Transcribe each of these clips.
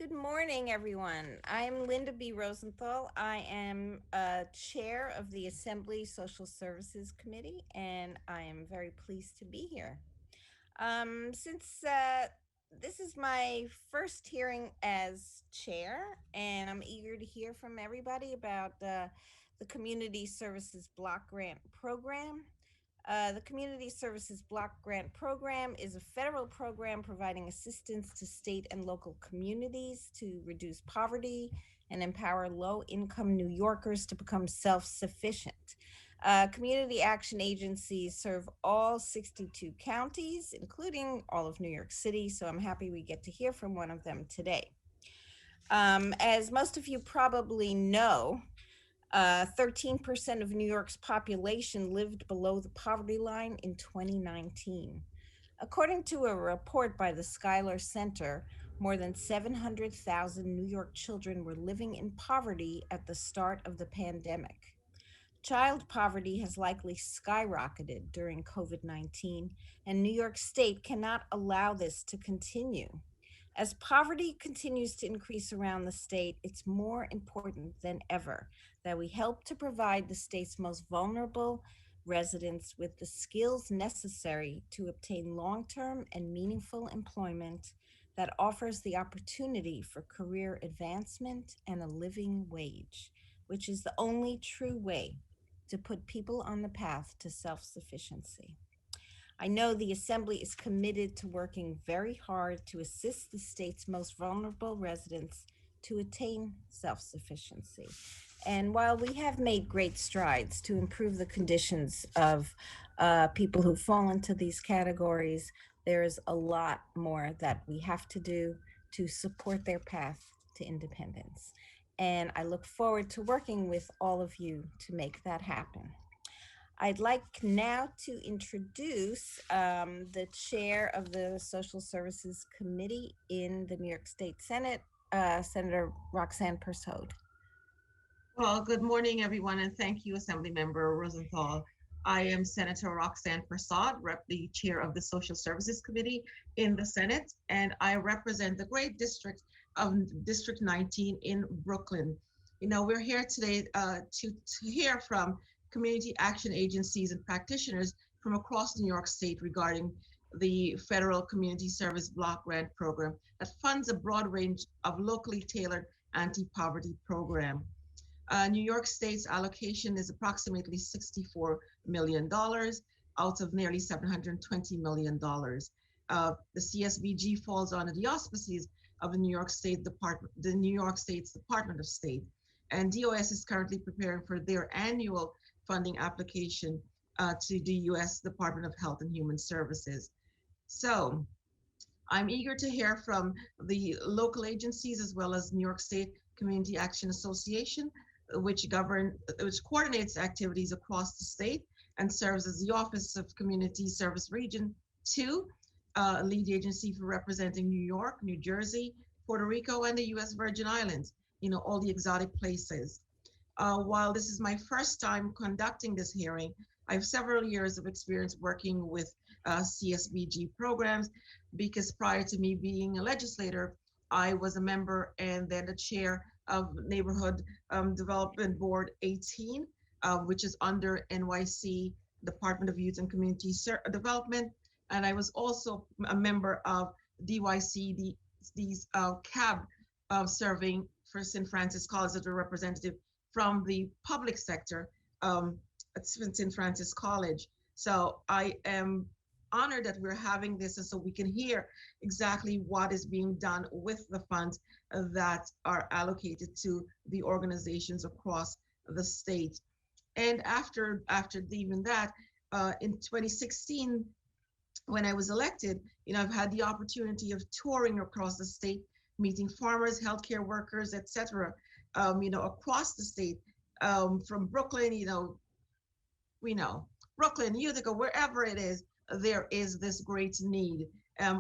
Good morning, everyone. I'm Linda B. Rosenthal. I am chair of the Assembly Social Services Committee, and I am very pleased to be here. Since this is my first hearing as chair, and I'm eager to hear from everybody about the Community Services Block Grant Program. The Community Services Block Grant Program is a federal program providing assistance to state and local communities to reduce poverty and empower low income New Yorkers to become self sufficient. Community action agencies serve all 62 counties, including all of New York City, so I'm happy we get to hear from one of them today. As most of you probably know, 13% of New York's population lived below the poverty line in 2019. According to a report by the Schuyler Center, more than 700,000 New York children were living in poverty at the start of the pandemic. Child poverty has likely skyrocketed during COVID 19, and New York State cannot allow this to continue. As poverty continues to increase around the state, it's more important than ever that we help to provide the state's most vulnerable residents with the skills necessary to obtain long term and meaningful employment that offers the opportunity for career advancement and a living wage, which is the only true way to put people on the path to self sufficiency. I know the Assembly is committed to working very hard to assist the state's most vulnerable residents to attain self sufficiency. And while we have made great strides to improve the conditions of people who fall into these categories, there is a lot more that we have to do to support their path to independence. And I look forward to working with all of you to make that happen. I'd like now to introduce the chair of the Social Services Committee in the New York State Senate, Senator Roxanne Persaud. Well, good morning, everyone, and thank you, Assemblymember Rosenthal. I am Senator Roxanne Persaud, the chair of the Social Services Committee in the Senate, and I represent the great district of District 19 in Brooklyn. We're here today to hear from community action agencies and practitioners from across New York State regarding the Federal Community Service Block Grant Program that funds a broad range of locally tailored anti-poverty programs. New York State's allocation is approximately $64 million out of nearly $720 million. The CSBG falls under the auspices of the New York State's Department of State, and DOS is currently preparing for their annual funding application to the U.S. Department of Health and Human Services. So, I'm eager to hear from the local agencies as well as New York State Community Action Association, which coordinates activities across the state and serves as the Office of Community Service Region 2, lead agency for representing New York, New Jersey, Puerto Rico, and the U.S. Virgin Islands, all the exotic places. While this is my first time conducting this hearing, I have several years of experience working with CSBG programs because prior to me being a legislator, I was a member and then the chair of Neighborhood Development Board 18, which is under NYC Department of Youth and Community Development. And I was also a member of DYC, these CAB serving for St. Francis College as a representative from the public sector at St. Francis College. So I am honored that we're having this and so we can hear exactly what is being done with the funds that are allocated to the organizations across the state. And after even that, in 2016, when I was elected, I've had the opportunity of touring across the state, meeting farmers, healthcare workers, etc., across the state, from Brooklyn, we know Brooklyn, Utica, wherever it is, there is this great need.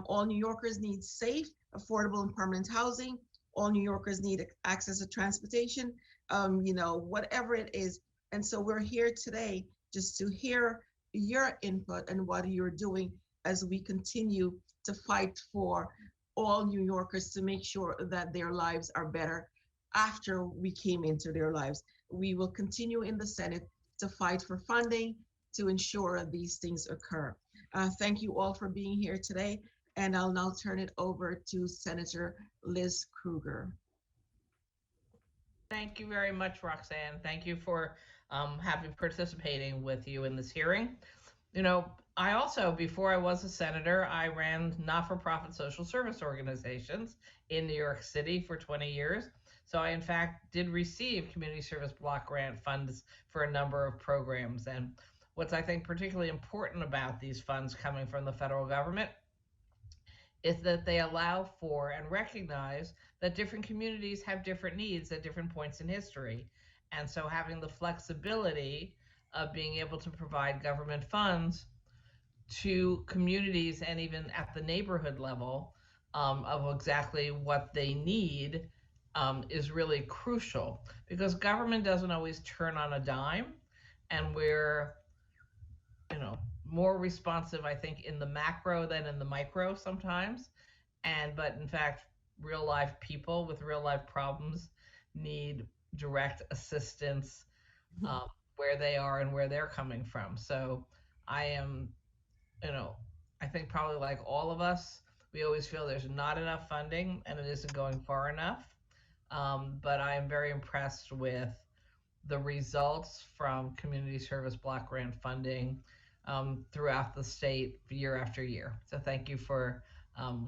All New Yorkers need safe, affordable, and permanent housing. All New Yorkers need access to transportation, whatever it is. And so we're here today just to hear your input and what you're doing as we continue to fight for all New Yorkers to make sure that their lives are better after we came into their lives. We will continue in the Senate to fight for funding to ensure these things occur. Thank you all for being here today, and I'll now turn it over to Senator Liz Krueger. Thank you very much, Roxanne. Thank you for having participating with you in this hearing. You know, I also, before I was a senator, I ran not-for-profit social service organizations in New York City for 20 years. So I, in fact, did receive community service block grant funds for a number of programs. And what's, I think, particularly important about these funds coming from the federal government is that they allow for and recognize that different communities have different needs at different points in history. And so having the flexibility of being able to provide government funds to communities and even at the neighborhood level of exactly what they need is really crucial, because government doesn't always turn on a dime, and we're, you know, more responsive, I think, in the macro than in the micro sometimes. But in fact, real life people with real life problems need direct assistance where they are and where they're coming from. So I am, you know, I think probably like all of us, we always feel there's not enough funding and it isn't going far enough. But I am very impressed with the results from community service block grant funding throughout the state year after year. So thank you for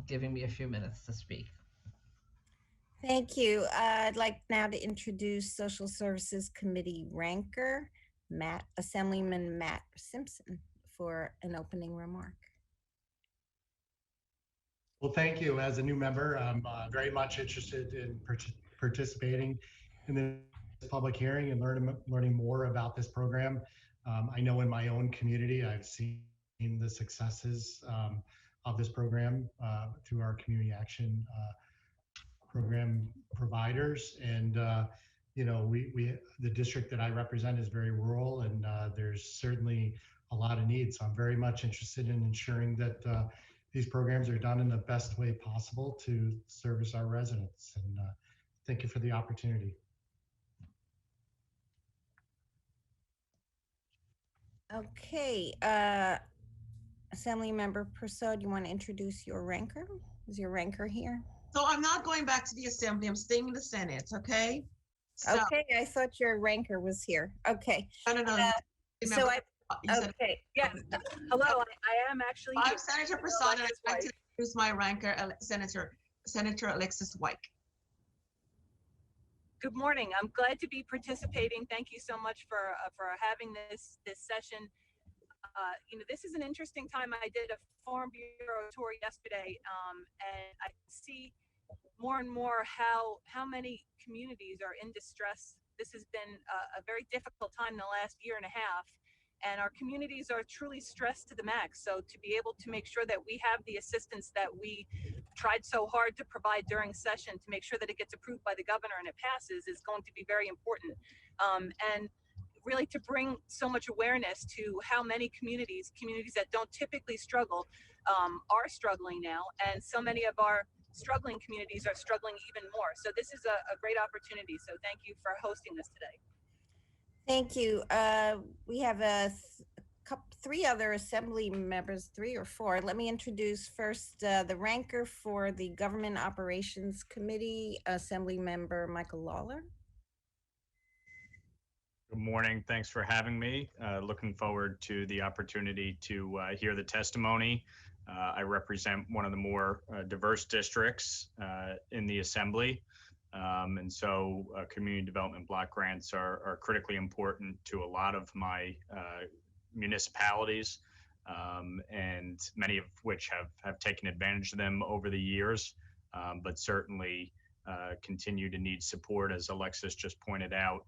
giving me a few minutes to speak. Thank you. I'd like now to introduce Social Services Committee Ranker, Assemblyman Matt Simpson, for an opening remark. Well, thank you. As a new member, I'm very much interested in participating in this public hearing and learning more about this program. I know in my own community, I've seen the successes of this program through our community action program providers. And, you know, the district that I represent is very rural, and there's certainly a lot of needs. So I'm very much interested in ensuring that these programs are done in the best way possible to service our residents. And thank you for the opportunity. Okay, Assembly Member Persaud, you want to introduce your ranker? Is your ranker here? So I'm not going back to the Assembly. I'm staying in the Senate, okay? So, okay, I thought your ranker was here. Okay. no. So okay. Yes. Hello, I am actually I'm here. Senator Persaud, and I'd like to introduce my ranker, Senator Alexis Wyke. Good morning. I'm glad to be participating. Thank you so much for having this session. You know, this is an interesting time. I did a Farm Bureau tour yesterday, and I see more and more how many communities are in distress. This has been a very difficult time in the last year and a half, and our communities are truly stressed to the max. So to be able to make sure that we have the assistance that we tried so hard to provide during session, to make sure that it gets approved by the governor and it passes, is going to be very important. And really to bring so much awareness to how many communities that don't typically struggle are struggling now, and so many of our struggling communities are struggling even more. So this is a great opportunity. So thank you for hosting this today. Thank you. We have three other Assembly members, 3 or 4. Let me introduce first the ranker for the Government Operations Committee, Assembly Member Michael Lawler. Good morning. Thanks for having me. Looking forward to the opportunity to hear the testimony. I represent one of the more diverse districts in the Assembly. And so community development block grants are critically important to a lot of my municipalities, and many of which have taken advantage of them over the years, but certainly continue to need support. As Alexis just pointed out,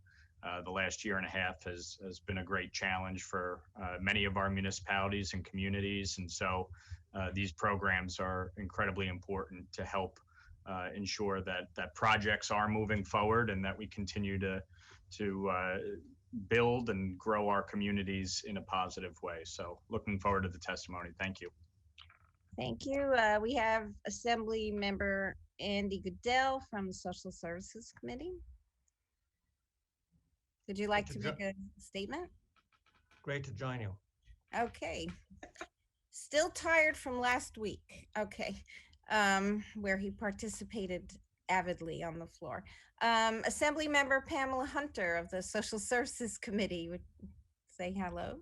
the last year and a half has been a great challenge for many of our municipalities and communities. And so these programs are incredibly important to help ensure that projects are moving forward and that we continue to build and grow our communities in a positive way. So looking forward to the testimony. Thank you. Thank you. We have Assembly Member Andy Goodell from the Social Services Committee. Would you like to make a statement? Great to join you. Okay. Still tired from last week. Okay. Where he participated avidly on the floor. Assembly Member Pamela Hunter of the Social Services Committee would say hello.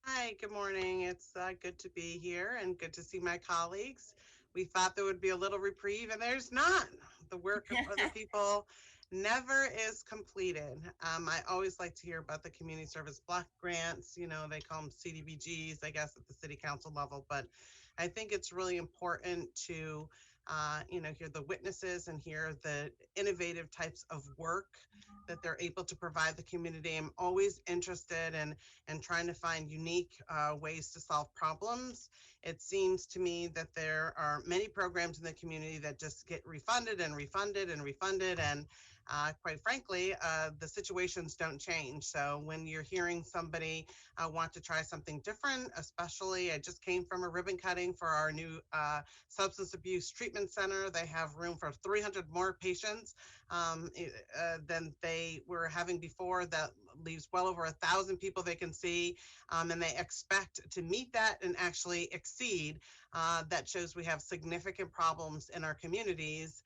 Hi, good morning. It's good to be here and good to see my colleagues. We thought there would be a little reprieve, and there's not. The work of other people never is completed. I always like to hear about the community service block grants. You know, they call them CDBGs, I guess, at the city council level. But I think it's really important to hear the witnesses and hear the innovative types of work that they're able to provide the community. I'm always interested in trying to find unique ways to solve problems. It seems to me that there are many programs in the community that just get refunded and refunded and refunded. And quite frankly, the situations don't change. So when you're hearing somebody want to try something different, especially I just came from a ribbon cutting for our new substance abuse treatment center. They have room for 300 more patients than they were having before. That leaves well over 1,000 people they can see, and they expect to meet that and actually exceed. That shows we have significant problems in our communities,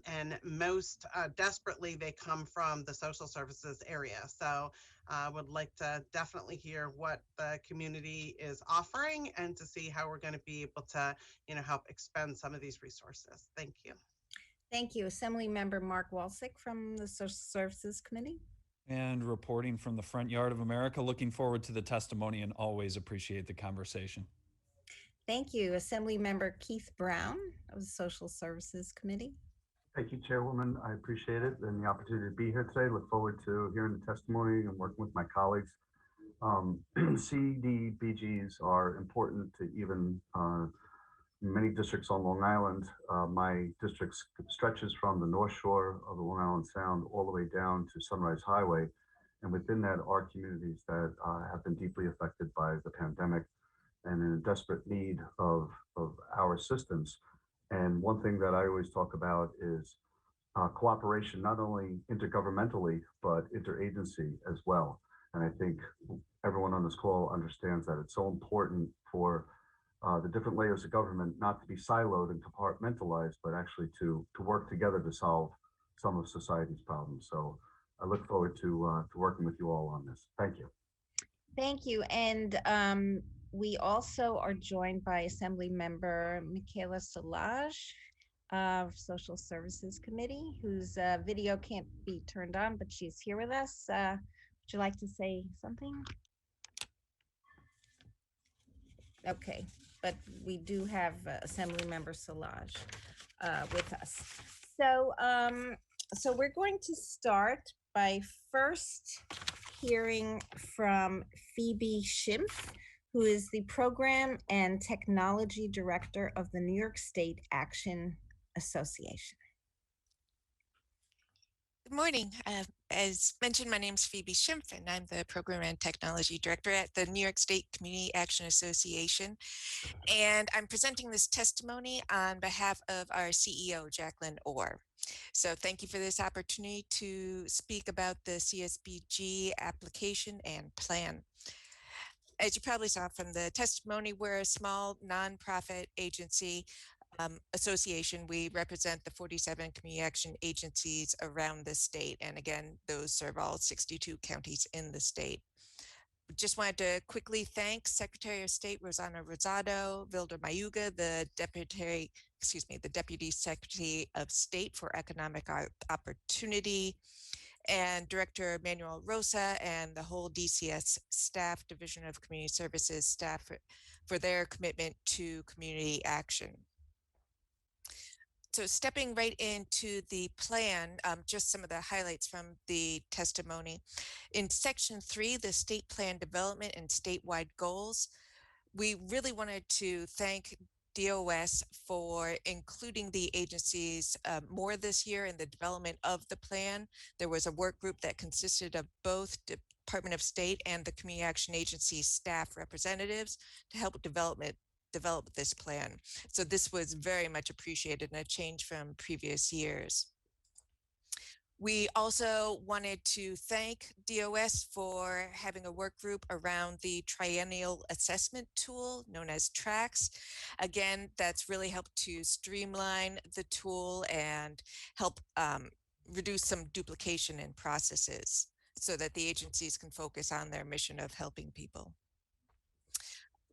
and most desperately they come from the social services area. So I would like to definitely hear what the community is offering and to see how we're going to be able to, help expend some of these resources. Thank you. Thank you. Assembly Member Mark Walsick from the Social Services Committee. And reporting from the front yard of America, looking forward to the testimony and always appreciate the conversation. Thank you. Assembly Member Keith Brown of the Social Services Committee. Thank you, Chairwoman. I appreciate it and the opportunity to be here today. Look forward to hearing the testimony and working with my colleagues. CDBGs are important to even many districts on Long Island. My district stretches from the North Shore of the Long Island Sound all the way down to Sunrise Highway. And within that are communities that have been deeply affected by the pandemic and in desperate need of our assistance. And one thing that I always talk about is cooperation, not only intergovernmentally, but interagency as well. And I think everyone on this call understands that it's so important for the different layers of government not to be siloed and compartmentalized, but actually to work together to solve some of society's problems. So I look forward to working with you all on this. Thank you. Thank you. And we also are joined by Assembly Member Michaela Solage of Social Services Committee, whose video can't be turned on, but she's here with us. Would you like to say something? Okay, but we do have Assembly Member Solage with us. So, so we're going to start by first hearing from Phoebe Schimpf, who is the Program and Technology Director of the New York State Action Association. Good morning. As mentioned, my name is Phoebe Schimpf, and I'm the Program and Technology Director at the New York State Community Action Association. And I'm presenting this testimony on behalf of our CEO, Jacqueline Orr. So thank you for this opportunity to speak about the CSBG application and plan. As you probably saw from the testimony, we're a small nonprofit agency association. We represent the 47 community action agencies around the state. And again, those serve all 62 counties in the state. Just wanted to quickly thank Secretary of State Rossana Rosado, Vilder Mayuga, the Deputy Secretary of State for Economic Opportunity, and Director Manuel Rosa and the whole DCS staff, Division of Community Services staff, for their commitment to community action. So stepping right into the plan, just some of the highlights from the testimony. In section 3, the state plan development and statewide goals, we really wanted to thank DOS for including the agencies more this year in the development of the plan. There was a work group that consisted of both Department of State and the Community Action Agency staff representatives to help develop develop this plan. So this was very much appreciated and a change from previous years. We also wanted to thank DOS for having a work group around the triennial assessment tool known as TRACS. Again, that's really helped to streamline the tool and help reduce some duplication in processes so that the agencies can focus on their mission of helping people.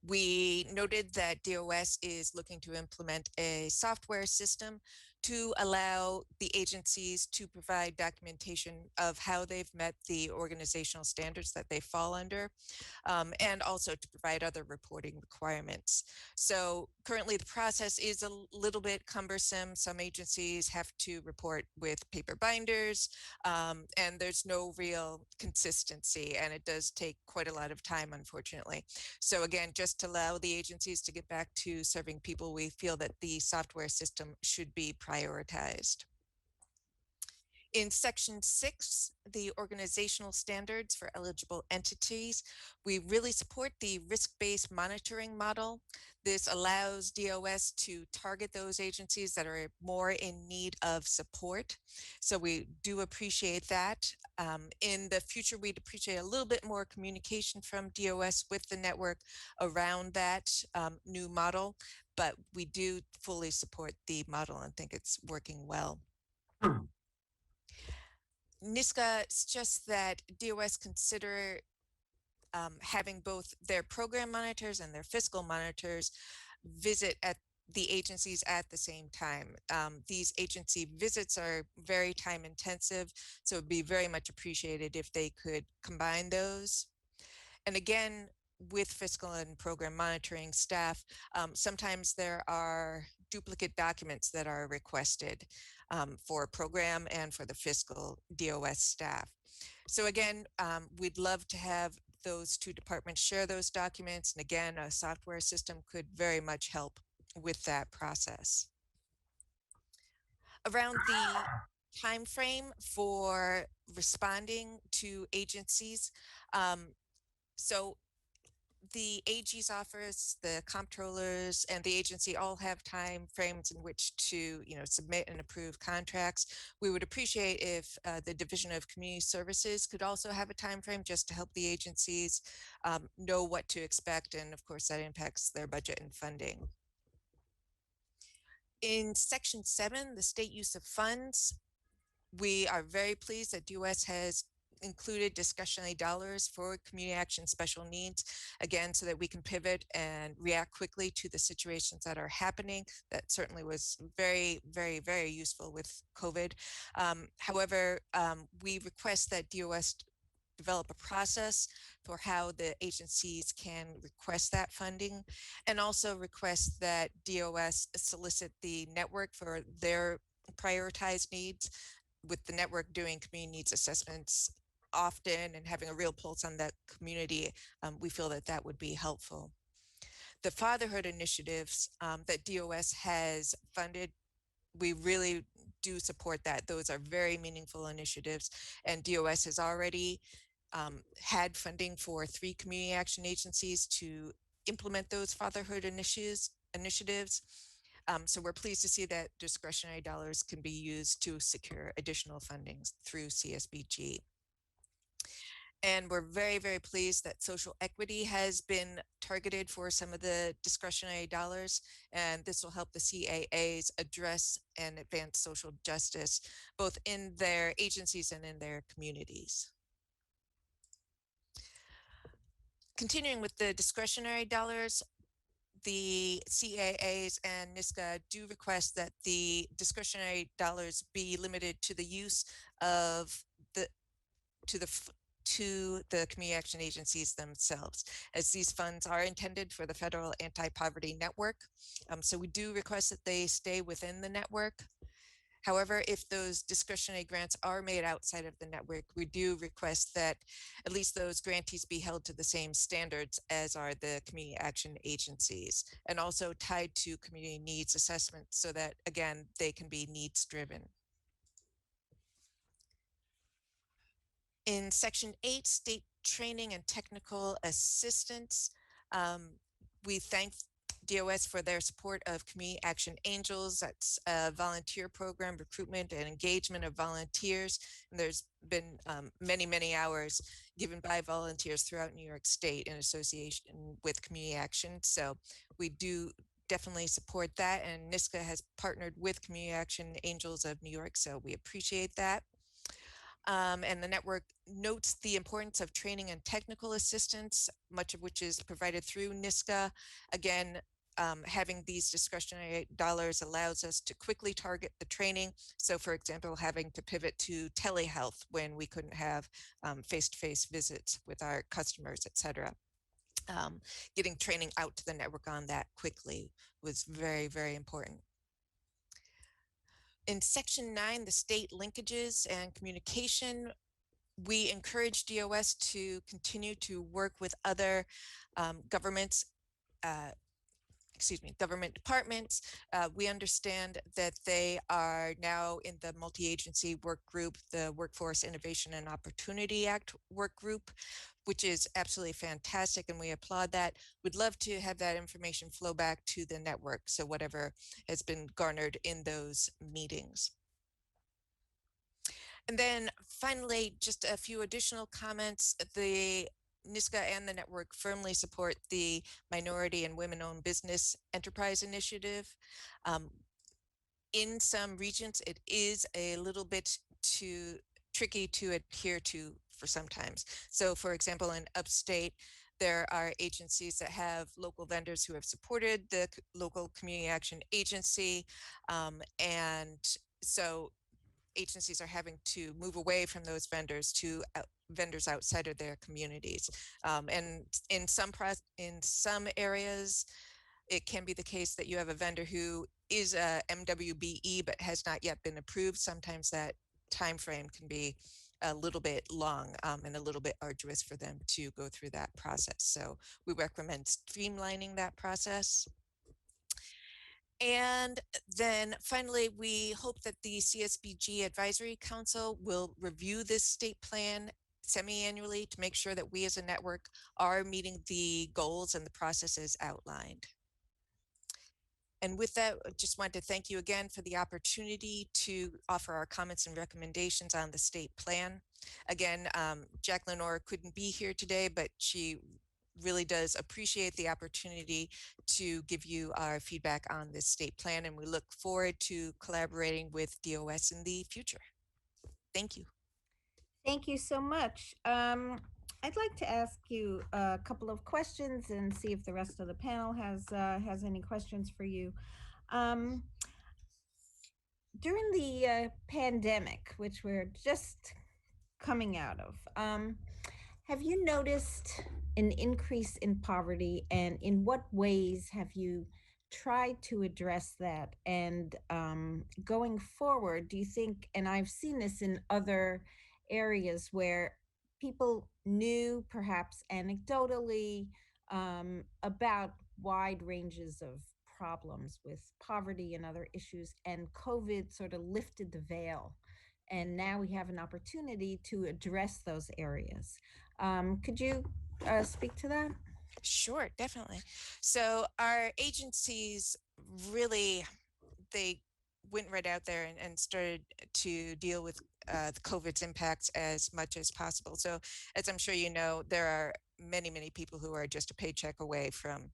We noted that DOS is looking to implement a software system to allow the agencies to provide documentation of how they've met the organizational standards that they fall under, and also to provide other reporting requirements. So currently the process is a little bit cumbersome. Some agencies have to report with paper binders, and there's no real consistency, and it does take quite a lot of time, unfortunately. So again, just to allow the agencies to get back to serving people, we feel that the software system should be prioritized. In section 6, the organizational standards for eligible entities, we really support the risk-based monitoring model. This allows DOS to target those agencies that are more in need of support. So we do appreciate that. In the future, we'd appreciate a little bit more communication from DOS with the network around that new model, but we do fully support the model and think it's working well. NISCA suggests that DOS consider having both their program monitors and their fiscal monitors visit at the agencies at the same time. These agency visits are very time intensive, so it'd be very much appreciated if they could combine those. And again, with fiscal and program monitoring staff, sometimes there are duplicate documents that are requested for program and for the fiscal DOS staff. So again, we'd love to have those two departments share those documents. And again, a software system could very much help with that process. Around the time frame for responding to agencies, so the AG's office, the comptrollers, and the agency all have time frames in which to, submit and approve contracts. We would appreciate if the Division of Community Services could also have a time frame just to help the agencies know what to expect, and of course that impacts their budget and funding. In section 7, the state use of funds, we are very pleased that DOS has included discretionary dollars for community action special needs, again, so that we can pivot and react quickly to the situations that are happening. That certainly was very, very, very useful with COVID. However, we request that DOS develop a process for how the agencies can request that funding, and also request that DOS solicit the network for their prioritized needs, with the network doing community needs assessments often and having a real pulse on that community. We feel that that would be helpful. The fatherhood initiatives that DOS has funded, we really do support that. Those are very meaningful initiatives, and DOS has already had funding for 3 community action agencies to implement those fatherhood initiatives. So we're pleased to see that discretionary dollars can be used to secure additional fundings through CSBG. And we're very, very pleased that social equity has been targeted for some of the discretionary dollars, and this will help the CAAs address and advance social justice, both in their agencies and in their communities. Continuing with the discretionary dollars, the CAAs and NISCA do request that the discretionary dollars be limited to the use of the community action agencies themselves, as these funds are intended for the federal anti-poverty network. So we do request that they stay within the network. However, if those discretionary grants are made outside of the network, we do request that at least those grantees be held to the same standards as are the community action agencies, and also tied to community needs assessments so that, again, they can be needs driven. In section 8, state training and technical assistance, we thank DOS for their support of Community Action Angels. That's a volunteer program, recruitment and engagement of volunteers. And there's been many, many hours given by volunteers throughout New York State in association with Community Action. So we do definitely support that. And NYSCA has partnered with Community Action Angels of New York. So we appreciate that. And the network notes the importance of training and technical assistance, much of which is provided through NYSCA. Again, having these discretionary dollars allows us to quickly target the training. So for example, having to pivot to telehealth when we couldn't have face-to-face visits with our customers, et cetera. Getting training out to the network on that quickly was very, very important. In section 9, the state linkages and communication, we encourage DOS to continue to work with other government departments. We understand that they are now in the multi-agency work group, the Workforce Innovation and Opportunity Act work group, which is absolutely fantastic, and we applaud that. We'd love to have that information flow back to the network, so whatever has been garnered in those meetings. And then finally, just a few additional comments. The NYSCA and the network firmly support the Minority and Women-Owned Business Enterprise Initiative. In some regions, it is a little bit too tricky to adhere to for sometimes. So for example, in upstate, there are agencies that have local vendors who have supported the local community action agency. And so agencies are having to move away from those vendors to vendors outside of their communities. And in some areas, it can be the case that you have a vendor who is a MWBE but has not yet been approved. Sometimes that time frame can be a little bit long and a little bit arduous for them to go through that process. So we recommend streamlining that process. And then finally, we hope that the CSBG Advisory Council will review this state plan semi-annually to make sure that we as a network are meeting the goals and the processes outlined. And with that, I just want to thank you again for the opportunity to offer our comments and recommendations on the state plan. Again, Jacqueline Orr couldn't be here today, but she really does appreciate the opportunity to give you our feedback on this state plan, and we look forward to collaborating with DOS in the future. Thank you. Thank you so much. I'd like to ask you a couple of questions and see if the rest of the panel has any questions for you. During the pandemic, which we're just coming out of, have you noticed an increase in poverty, and in what ways have you tried to address that? And going forward, do you think, and I've seen this in other areas where people knew perhaps anecdotally about wide ranges of problems with poverty and other issues, and COVID sort of lifted the veil, and now we have an opportunity to address those areas. Could you speak to that? Sure, definitely. So our agencies really, they went right out there and started to deal with the COVID's impacts as much as possible. So as I'm sure you know, there are many, many people who are just a paycheck away from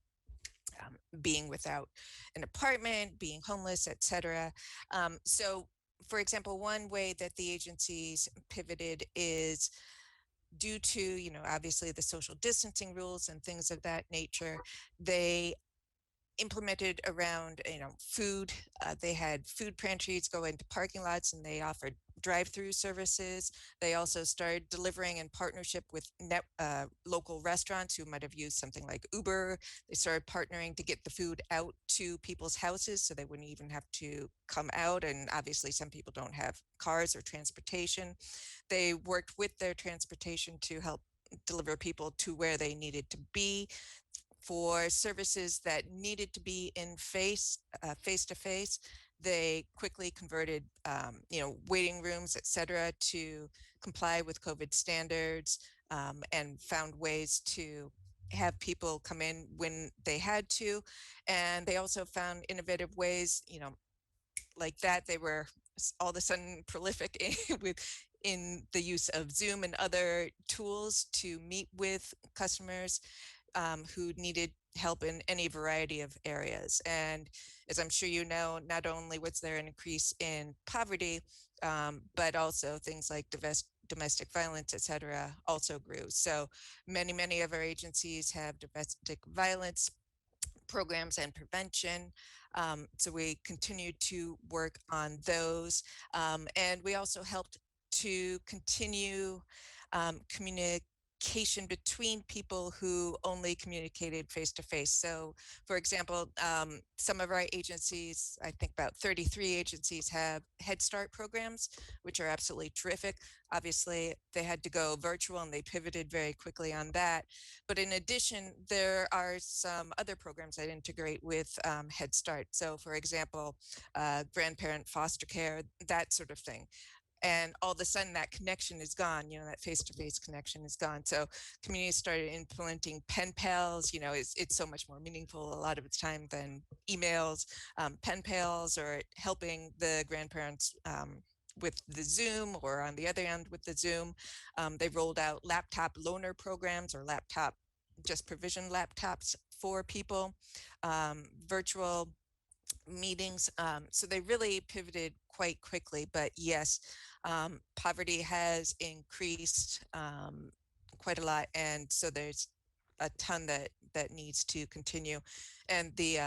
being without an apartment, being homeless, et cetera. So for example, one way that the agencies pivoted is due to, you know, obviously the social distancing rules and things of that nature. They implemented around, you know, food. They had food pantries go into parking lots, and they offered drive-through services. They also started delivering in partnership with local restaurants who might have used something like Uber. They started partnering to get the food out to people's houses so they wouldn't even have to come out. And obviously some people don't have cars or transportation. They worked with their transportation to help deliver people to where they needed to be. For services that needed to be in face-to-face, they quickly converted, you know, waiting rooms, et cetera, to comply with COVID standards, and found ways to have people come in when they had to. And they also found innovative ways, like that. They were all of a sudden prolific in the use of Zoom and other tools to meet with customers who needed help in any variety of areas. And as I'm sure you know, not only was there an increase in poverty, but also things like domestic violence, et cetera, also grew. So many of our agencies have domestic violence programs and prevention. So we continue to work on those. And we also helped to continue communication between people who only communicated face to face. So, for example, some of our agencies, I think about 33 agencies, have Head Start programs, which are absolutely terrific. Obviously, they had to go virtual and they pivoted very quickly on that. But in addition, there are some other programs that integrate with Head Start. So, for example, grandparent foster care, that sort of thing. And all of a sudden that connection is gone, that face-to-face connection is gone. So communities started implementing pen pals. It's so much more meaningful a lot of the time than emails. Pen pals, or helping the grandparents with the Zoom, or on the other end with the Zoom. They rolled out laptop loaner programs, or laptop, just provision laptops for people, virtual meetings. So they really pivoted quite quickly. But yes, poverty has increased quite a lot, and so there's a ton that needs to continue. And the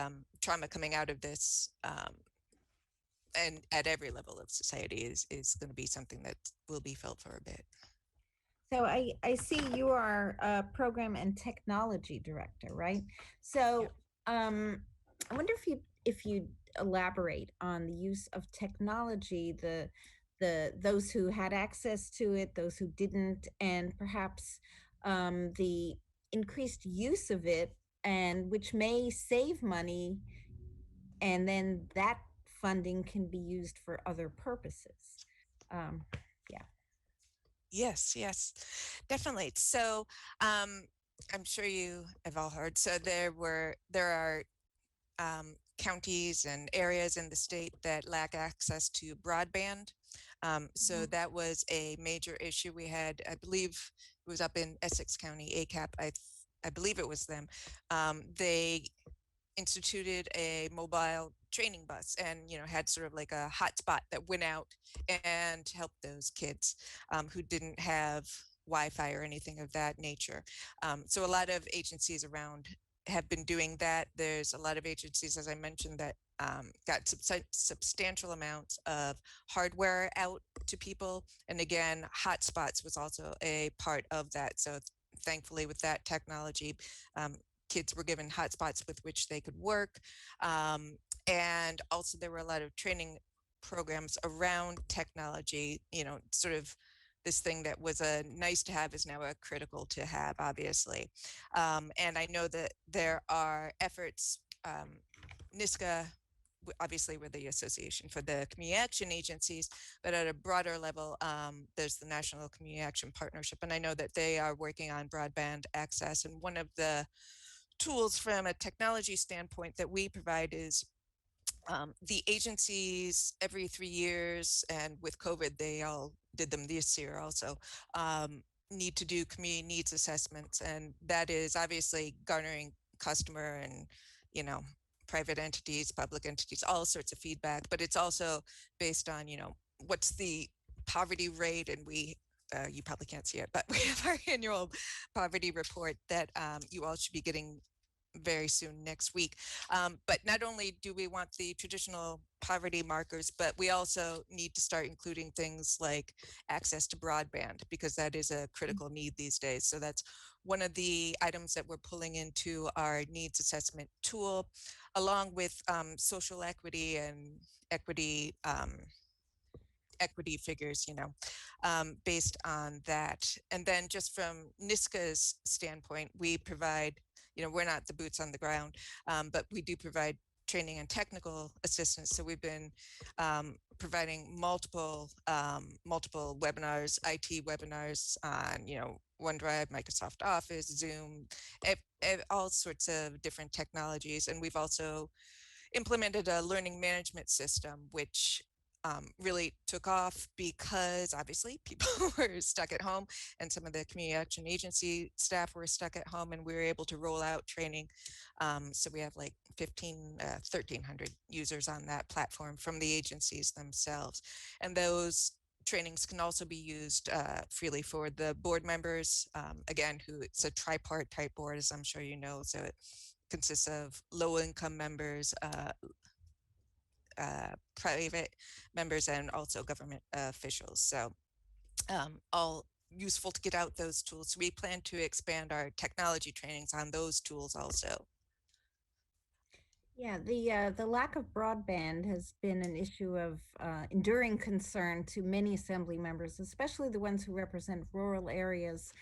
trauma coming out of this, and at every level of society, is going to be something that will be felt for a bit. So I see you are a program and technology director, right? So I wonder if you elaborate on the use of technology, those who had access to it, those who didn't, and perhaps the increased use of it, and which may save money, and then that funding can be used for other purposes. Yeah. Yes, definitely. So I'm sure you have all heard. So there are counties and areas in the state that lack access to broadband. So that was a major issue we had. I believe it was up in Essex County, ACAP. I believe it was them. They instituted a mobile training bus, and had sort of like a hotspot that went out and helped those kids who didn't have Wi-Fi or anything of that nature. So a lot of agencies around have been doing that. There's a lot of agencies, as I mentioned, that got substantial amounts of hardware out to people. And again, hotspots was also a part of that. So thankfully, with that technology, kids were given hotspots with which they could work. And also there were a lot of training programs around technology, sort of this thing that was a nice to have is now a critical to have, obviously. And I know that there are efforts, NISCA, obviously we're the Association for the Community Action Agencies, but at a broader level, there's the National Community Action Partnership. And I know that they are working on broadband access. And one of the tools from a technology standpoint that we provide is the agencies every 3 years, and with COVID, they all did them this year also, need to do community needs assessments. And that is obviously garnering customer and, private entities, public entities, all sorts of feedback, but it's also based on, what's the poverty rate. And you probably can't see it, but we have our annual poverty report that you all should be getting very soon next week. But not only do we want the traditional poverty markers, but we also need to start including things like access to broadband, because that is a critical need these days. So that's one of the items that we're pulling into our needs assessment tool, along with social equity and equity figures, based on that. And then just from NISCA's standpoint, we provide, we're not the boots on the ground, but we do provide training and technical assistance. So we've been providing multiple webinars, IT webinars on, OneDrive, Microsoft Office, Zoom, all sorts of different technologies. And we've also implemented a learning management system, which really took off because obviously people were stuck at home and some of the community action agency staff were stuck at home, and we were able to roll out training. So we have like 1,300 users on that platform from the agencies themselves. And those trainings can also be used freely for the board members, again, who it's a tripartite board, as I'm sure you know. So it consists of low income members, private members, and also government officials. So all useful to get out those tools. So we plan to expand our technology trainings on those tools also. Yeah, the lack of broadband has been an issue of enduring concern to many assembly members, especially the ones who represent rural areas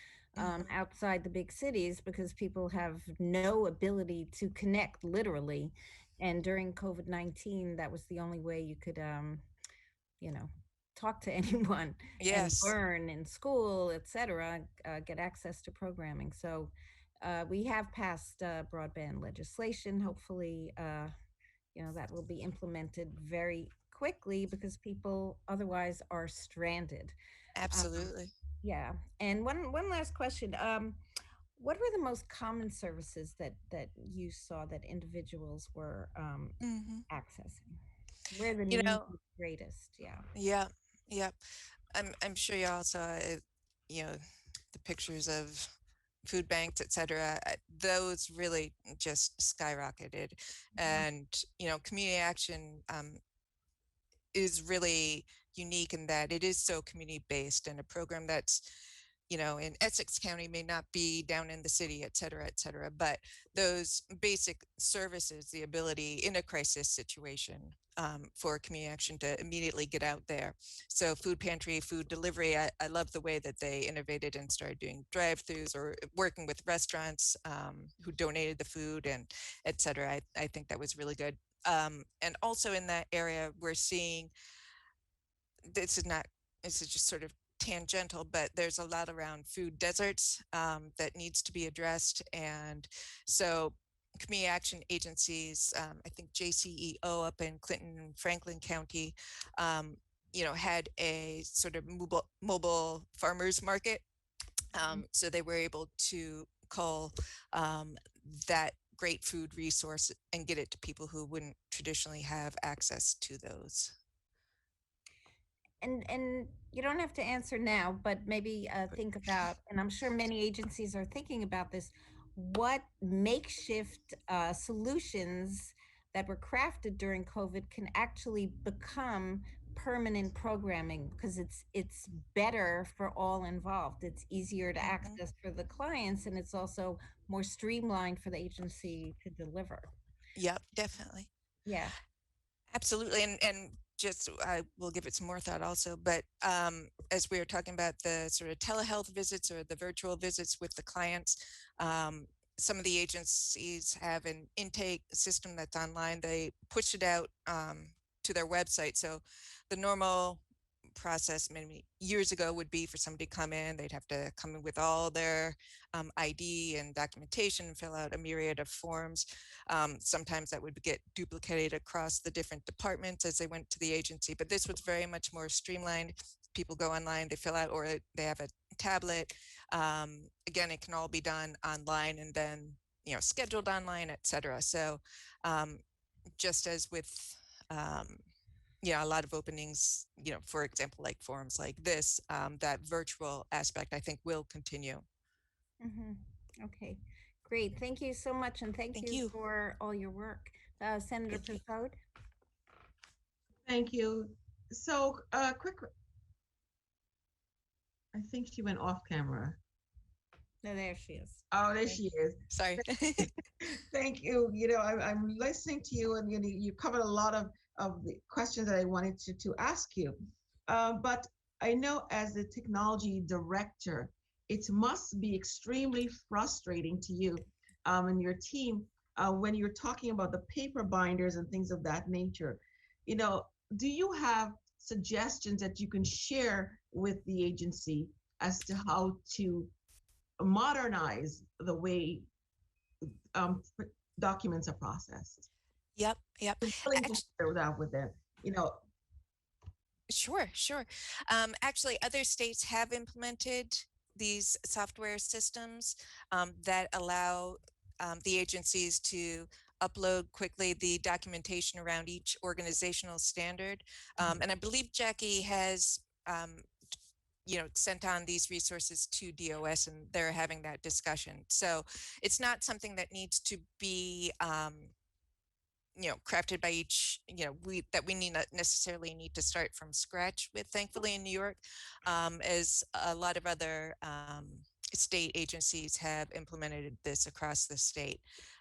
outside the big cities, because people have no ability to connect literally. And during COVID-19, that was the only way you could, you know, talk to anyone and Yes. learn in school, etc., get access to programming. So we have passed broadband legislation. Hopefully, that will be implemented very quickly because people otherwise are stranded. Absolutely. Yeah. And one last question. What were the most common services that you saw that individuals were accessing? Where the need was greatest? Yeah. Yeah. Yeah. I'm sure you all saw, the pictures of food banks, et cetera. Those really just skyrocketed. And, community action is really unique in that it is so community based, and a program that's, in Essex County may not be down in the city, et cetera, but those basic services, the ability in a crisis situation for community action to immediately get out there. So food pantry, food delivery, I love the way that they innovated and started doing drive-throughs or working with restaurants who donated the food and et cetera. I think that was really good. And also in that area, we're seeing, this is just sort of tangential, but there's a lot around food deserts that needs to be addressed. And so community action agencies, I think JCEO up in Clinton and Franklin County, had a sort of mobile farmers market. So they were able to call that great food resource and get it to people who wouldn't traditionally have access to those. And you don't have to answer now, but maybe think about, and I'm sure many agencies are thinking about this, what makeshift solutions that were crafted during COVID can actually become permanent programming, because it's better for all involved. It's easier to access for the clients, and it's also more streamlined for the agency to deliver. Yep, definitely. Yeah. Absolutely. And just, I will give it some more thought also, but as we were talking about the sort of telehealth visits or the virtual visits with the clients, some of the agencies have an intake system that's online. They push it out to their website. So the normal process many years ago would be for somebody to come in, they'd have to come in with all their ID and documentation and fill out a myriad of forms. Sometimes that would get duplicated across the different departments as they went to the agency, but this was very much more streamlined. People go online, they fill out, or they have a tablet. Again, it can all be done online and then, scheduled online, et cetera. So just as with, a lot of openings, for example, like forums like this, that virtual aspect, I think, will continue. Okay, great. Thank you so much. And thank you for all your work. Senator Persaud. Thank you. So quick, I think she went off camera. No, there she is. Oh, there she is. Sorry. Thank you. I'm listening to you, and you covered a lot of the questions that I wanted to ask you. But I know as the technology director, it must be extremely frustrating to you and your team when you're talking about the paper binders and things of that nature. Do you have suggestions that you can share with the agency as to how to modernize the way documents are processed. Yep, yep. I'm willing to share that with them. You know, Sure, sure. Actually, other states have implemented these software systems that allow the agencies to upload quickly the documentation around each organizational standard. And I believe Jackie has, sent on these resources to DOS, and they're having that discussion. So it's not something that needs to be crafted by each, we need not necessarily need to start from scratch with. Thankfully in New York, as a lot of other state agencies have implemented this across the state.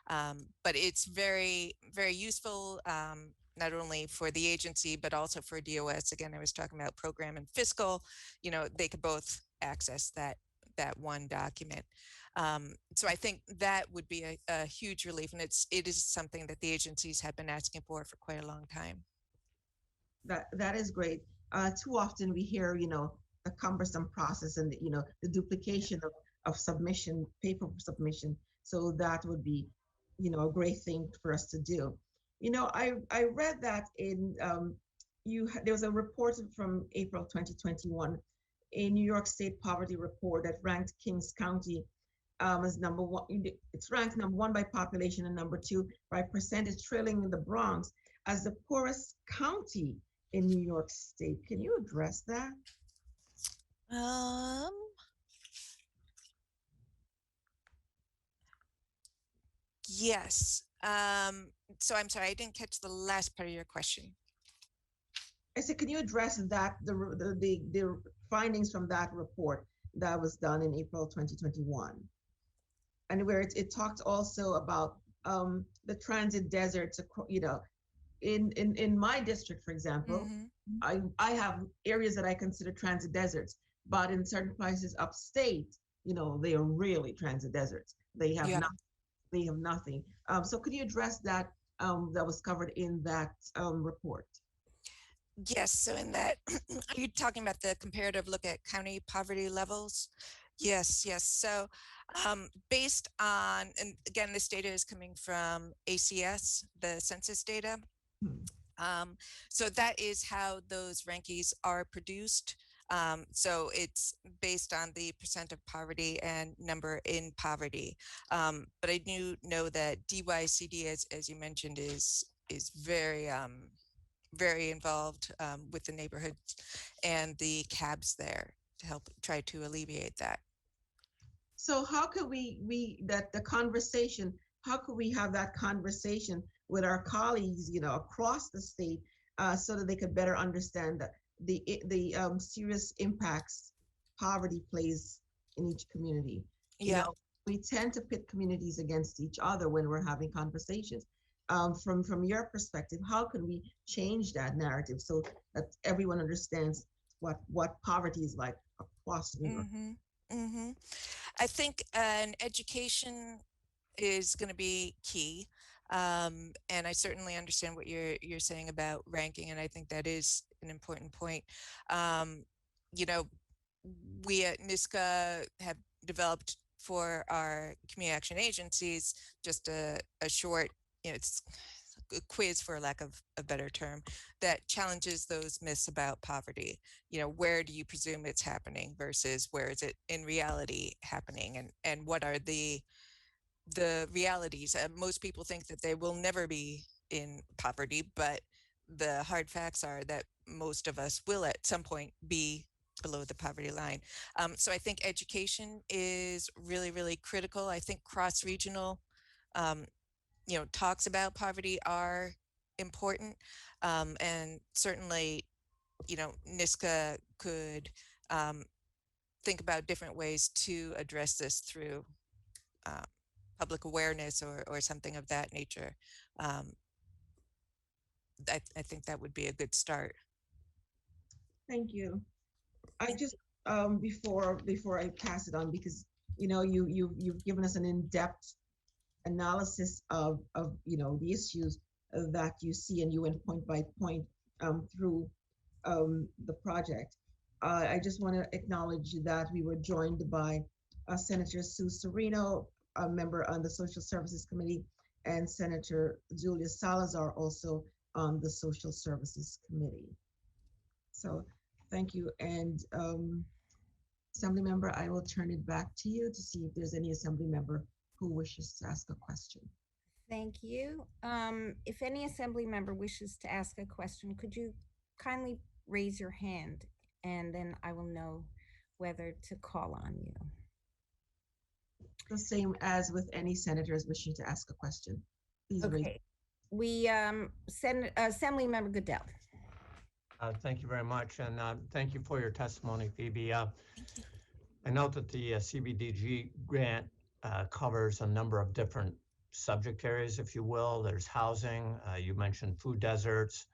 But it's very, very useful, not only for the agency, but also for DOS. Again, I was talking about program and fiscal, they could both access that one document. So I think that would be a huge relief, and it is something that the agencies have been asking for quite a long time. That is great. Too often we hear, the cumbersome process and the duplication of submission, paper submission. So that would be, a great thing for us to do. I read that there was a report from April 2021, a New York State poverty report that ranked Kings County as number one. It's ranked number one by population and number two by percentage, trailing the Bronx as the poorest county in New York State. Can you address that? Yes. So I'm sorry, I didn't catch the last part of your question. I said, can you address that, the findings from that report that was done in April 2021? And where it talked also about the transit deserts, in my district, for example, I have areas that I consider transit deserts, but in certain places upstate, they are really transit deserts. They have nothing. They have nothing. So could you address that that was covered in that report? Yes, so in that, are you talking about the comparative look at county poverty levels? Yes. So based on, and again, this data is coming from ACS, the census data. So that is how those rankings are produced. So it's based on the percent of poverty and number in poverty. But I do know that DYCD, as you mentioned, is very, very involved with the neighborhoods and the cabs there to help try to alleviate that. So how could how could we have that conversation with our colleagues, across the state, so that they could better understand that the serious impacts poverty plays in each community? Yeah. We tend to pit communities against each other when we're having conversations. From your perspective, how can we change that narrative so that everyone understands what poverty is like across New York? I think an education is going to be key. And I certainly understand what you're saying about ranking, and I think that is an important point. We at NYSCA have developed for our community action agencies just a short, it's a quiz, for lack of a better term, that challenges those myths about poverty. Where do you presume it's happening versus where is it in reality happening, and what are the realities? Most people think that they will never be in poverty, but the hard facts are that most of us will at some point be below the poverty line. So I think education is really, really critical. I think cross-regional talks about poverty are important. And certainly, NYSCA could think about different ways to address this through public awareness or something of that nature. I think that would be a good start. Thank you. I just before I pass it on, because you've given us an in-depth analysis of the issues that you see, and you went point by point through the project. I just want to acknowledge that we were joined by Senator Sue Serino, a member on the Social Services Committee, and Senator Julia Salazar, also on the Social Services Committee. So thank you. And Assembly Member, I will turn it back to you to see if there's any Assembly Member who wishes to ask a question. Thank you. If any assembly member wishes to ask a question, could you kindly raise your hand, and then I will know whether to call on you. The same as with any senators wishing to ask a question. Please raise. Okay. We send Assembly Member Goodell. Thank you very much, and thank you for your testimony, Phoebe. I note that the CBDG grant covers a number of different subject areas, if you will. There's housing, you mentioned food deserts,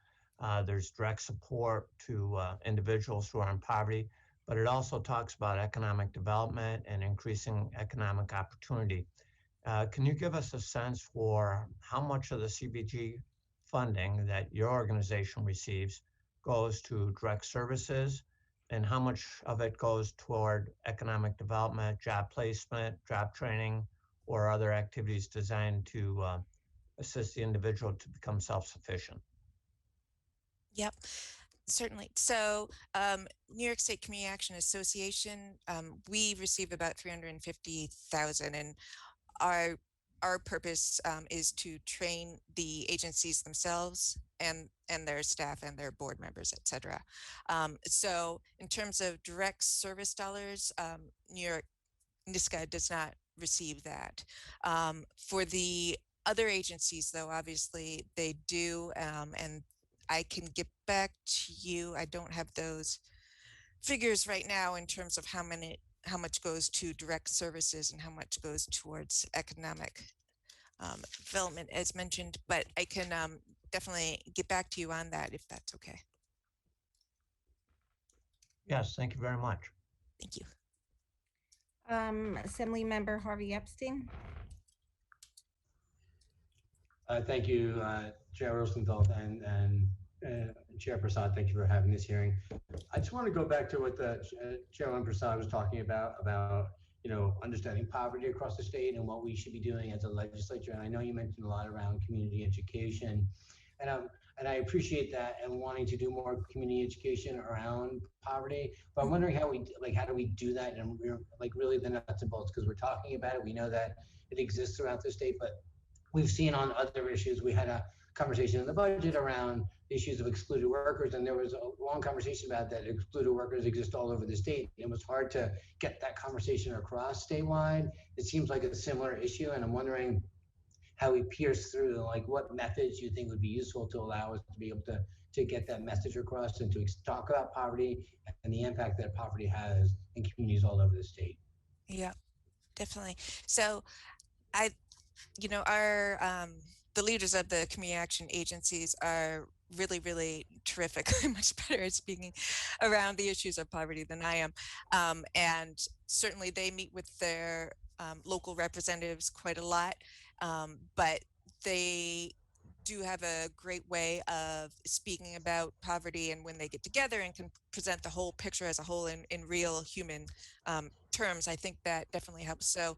there's direct support to individuals who are in poverty, but it also talks about economic development and increasing economic opportunity. Can you give us a sense for how much of the CBG funding that your organization receives goes to direct services, and how much of it goes toward economic development, job placement, job training, or other activities designed to assist the individual to become self-sufficient? Yep, certainly. So New York State Community Action Association, we receive about 350,000, and our purpose is to train the agencies themselves and their staff and their board members, et cetera. So in terms of direct service dollars, New York NISCA does not receive that. For the other agencies, though, obviously they do, and I can get back to you. I don't have those figures right now in terms of how much goes to direct services and how much goes towards economic development, as mentioned, but I can definitely get back to you on that if that's okay. Yes, thank you very much. Thank you. Assembly Member Harvey Epstein. Thank you, Chair Rosenthal and Chair Prasad. Thank you for having this hearing. I just want to go back to what the Chairman Prasad was talking about understanding poverty across the state and what we should be doing as a legislature. And I know you mentioned a lot around community education, and I appreciate that and wanting to do more community education around poverty. But I'm wondering how do we do that, and really the nuts and bolts, because we're talking about it. We know that it exists throughout the state, but we've seen on other issues. We had a conversation in the budget around issues of excluded workers, and there was a long conversation about that excluded workers exist all over the state. It was hard to get that conversation across statewide. It seems like a similar issue, and I'm wondering how we pierce through, what methods you think would be useful to allow us to be able to get that message across and to talk about poverty and the impact that poverty has in communities all over the state. Yeah, definitely. So the leaders of the community action agencies are really, really terrific. I'm much better at speaking around the issues of poverty than I am. And certainly they meet with their local representatives quite a lot, but they do have a great way of speaking about poverty, and when they get together and can present the whole picture as a whole in real human terms, I think that definitely helps. So,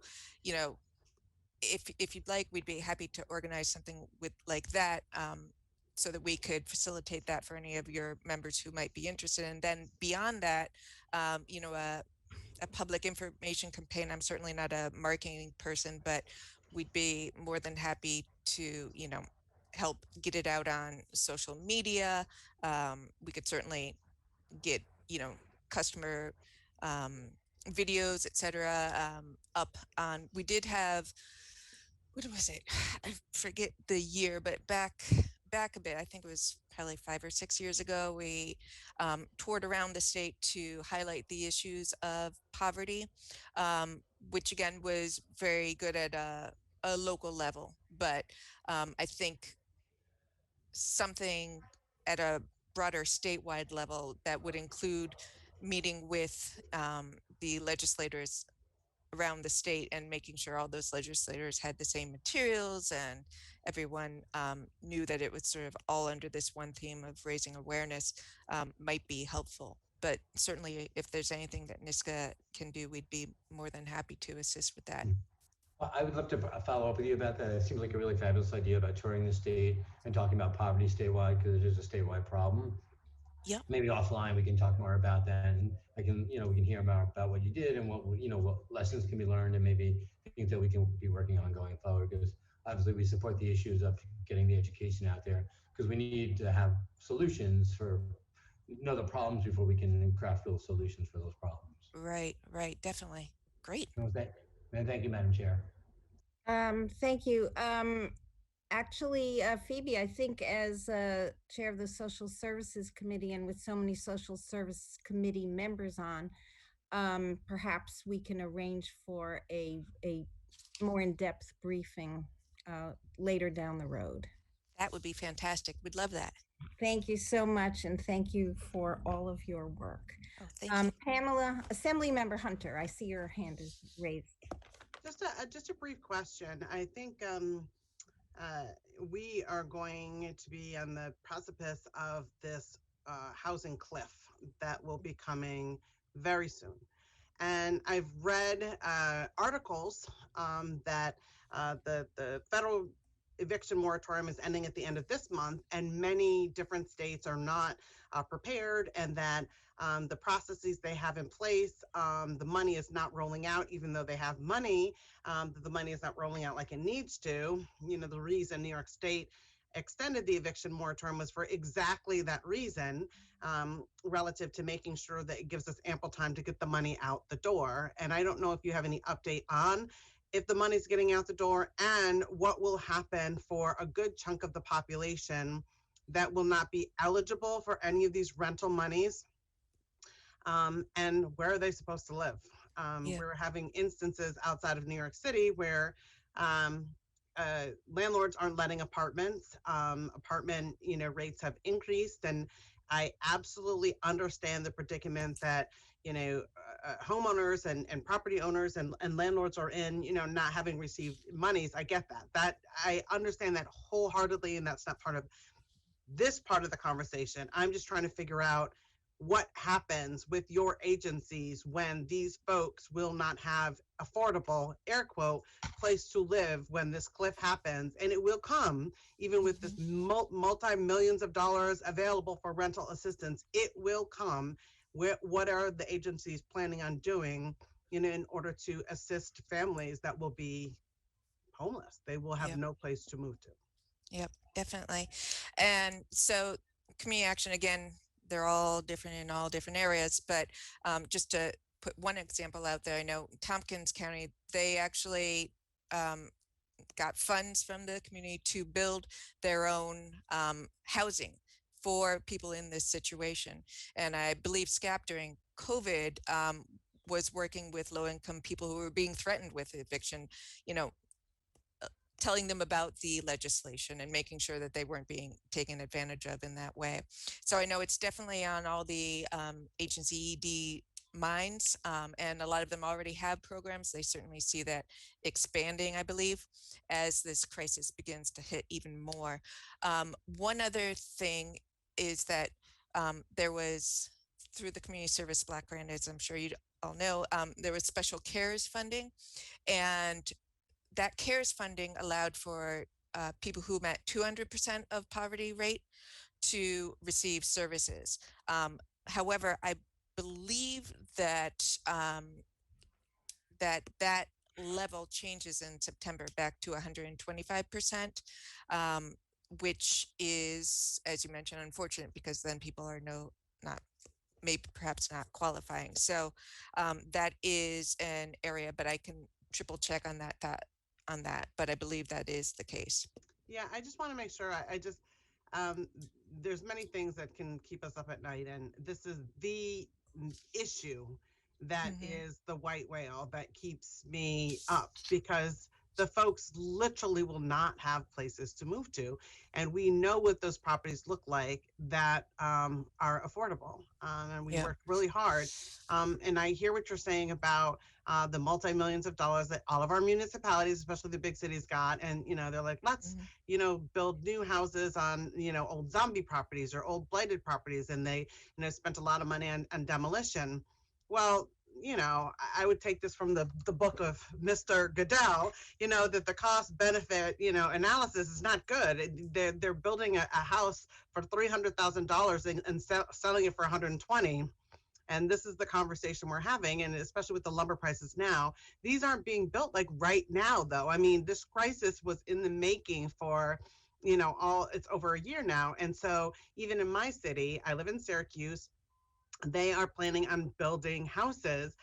if you'd like, we'd be happy to organize something like that, so that we could facilitate that for any of your members who might be interested. And then beyond that, a public information campaign. I'm certainly not a marketing person, but we'd be more than happy to, help get it out on social media. We could certainly get, customer videos, etc. Up on. We did have, what was it? I forget the year, but back a bit, I think it was probably 5 or 6 years ago, we toured around the state to highlight the issues of poverty, which again was very good at a local level. But I think something at a broader statewide level that would include meeting with the legislators around the state and making sure all those legislators had the same materials and everyone knew that it was sort of all under this one theme of raising awareness might be helpful. but certainly if there's anything that NISCA can do, we'd be more than happy to assist with that. Well, I would love to follow up with you about that. It seems like a really fabulous idea about touring the state and talking about poverty statewide, because it is a statewide problem. Yep. Maybe offline we can talk more about that, and we can hear about what you did and what lessons can be learned, and maybe things that we can be working on going forward. Because obviously we support the issues of getting the education out there, because we need to have solutions for know the problems before we can craft those solutions for those problems. Right, definitely. Great. Thank you, Madam Chair. Thank you. Actually, Phoebe, I think as chair of the Social Services Committee and with so many Social Service Committee members on, perhaps we can arrange for a more in-depth briefing later down the road. That would be fantastic. We'd love that. Thank you so much, and thank you for all of your work. Oh, thank you. Pamela, Assemblymember Hunter, I see your hand is raised. Just a brief question. I think we are going to be on the precipice of this housing cliff that will be coming very soon. And I've read articles that the federal eviction moratorium is ending at the end of this month, and many different states are not prepared, and that the processes they have in place, the money is not rolling out, even though they have money, the money is not rolling out like it needs to. The reason New York State extended the eviction moratorium was for exactly that reason, relative to making sure that it gives us ample time to get the money out the door. And I don't know if you have any update on if the money's getting out the door, and what will happen for a good chunk of the population that will not be eligible for any of these rental monies, and where are they supposed to live? We're having instances outside of New York City where landlords aren't letting apartments. Apartment rates have increased, and I absolutely understand the predicament that homeowners and property owners and landlords are in, not having received monies. I get that I understand that wholeheartedly, and that's not part of this part of the conversation. I'm just trying to figure out what happens with your agencies when these folks will not have affordable, air quote, place to live when this cliff happens. And it will come, even with this multi-millions of dollars available for rental assistance, it will come. What are the agencies planning on doing in order to assist families that will be homeless? They will have no place to move to. Yep, definitely. And so community action, again, they're all different in all different areas, but just to put one example out there, I know Tompkins County, they actually got funds from the community to build their own housing for people in this situation. And I believe SCAP during COVID was working with low-income people who were being threatened with eviction, telling them about the legislation and making sure that they weren't being taken advantage of in that way. So I know it's definitely on all the agency ED minds, and a lot of them already have programs. They certainly see that expanding, I believe, as this crisis begins to hit even more. One other thing is that there was, through the Community Service Block Grant, as I'm sure you all know, there was special CARES funding, and that CARES funding allowed for people who met 200% of poverty rate to receive services. However, I believe that that level changes in September back to 125%, which is, as you mentioned, unfortunate, because then people are perhaps not qualifying. So that is an area, but I can triple check on that, but I believe that is the case. Yeah, I just want to make sure there's many things that can keep us up at night, and this is the issue that is the white whale that keeps me up, because the folks literally will not have places to move to. And we know what those properties look like that are affordable. And we worked really hard. And I hear what you're saying about the multi-millions of dollars that all of our municipalities, especially the big cities, got. And, you know, they're like, let's, you know, build new houses on, you know, old zombie properties or old blighted properties. And they, you know, spent a lot of money on demolition. Well, you know, I would take this from the book of Mr. Goodell, you know, that the cost benefit, you know, analysis is not good. They're building a house for $300,000 and selling it for 120. And this is the conversation we're having. And especially with the lumber prices now, these aren't being built like right now, though. I mean, this crisis was in the making for, you know, it's over a year now. And so even in my city, I live in Syracuse, they are planning on building houses,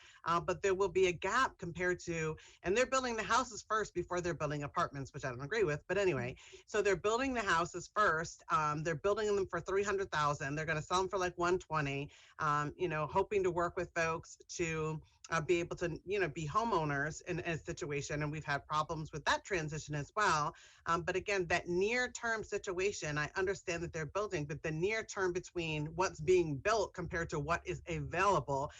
but there will be a gap compared to, and they're building the houses first before they're building apartments, which I don't agree with. But anyway, so they're building the houses first. They're building them for $300,000. They're going to sell them for like 120. You know, hoping to work with folks to be able to, you know, be homeowners in a situation. And we've had problems with that transition as well. But again, that near-term situation, I understand that they're building, but the near term between what's being built compared to what is available,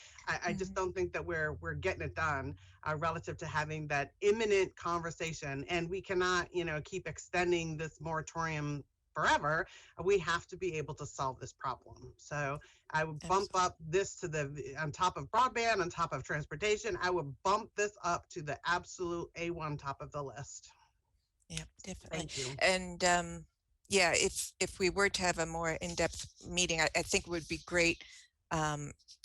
I just don't think that we're getting it done relative to having that imminent conversation. And we cannot, you know, keep extending this moratorium forever. We have to be able to solve this problem. So I would bump up this to on top of broadband, on top of transportation, I would bump this up to the absolute A1 top of the list. Yeah, definitely. Thank you. And yeah, if we were to have a more in-depth meeting, I think it would be great,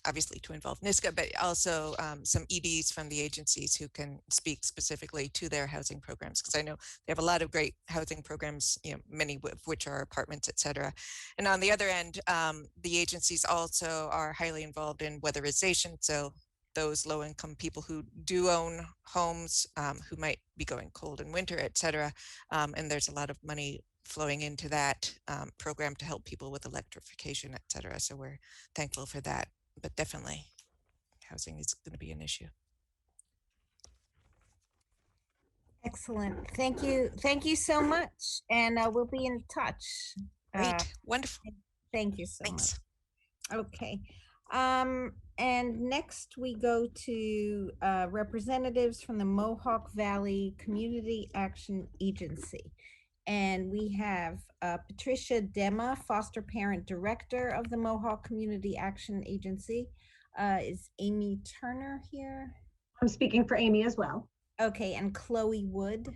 obviously to involve NISCA, but also some EDs from the agencies who can speak specifically to their housing programs, because I know they have a lot of great housing programs, you know, many of which are apartments, et cetera. And on the other end, the agencies also are highly involved in weatherization. So those low-income people who do own homes, who might be going cold in winter, et cetera. And there's a lot of money flowing into that program to help people with electrification, et cetera. So we're thankful for that. But definitely, housing is going to be an issue. Excellent. Thank you. Thank you so much. And we'll be in touch. Great. Wonderful. Thank you so Thanks. much. Okay. And next we go to representatives from the Mohawk Valley Community Action Agency. And we have Patricia Dema, Foster Parent Director of the Mohawk Community Action Agency. Is Amy Turner here? I'm speaking for Amy as well. Okay, and Chloe Wood.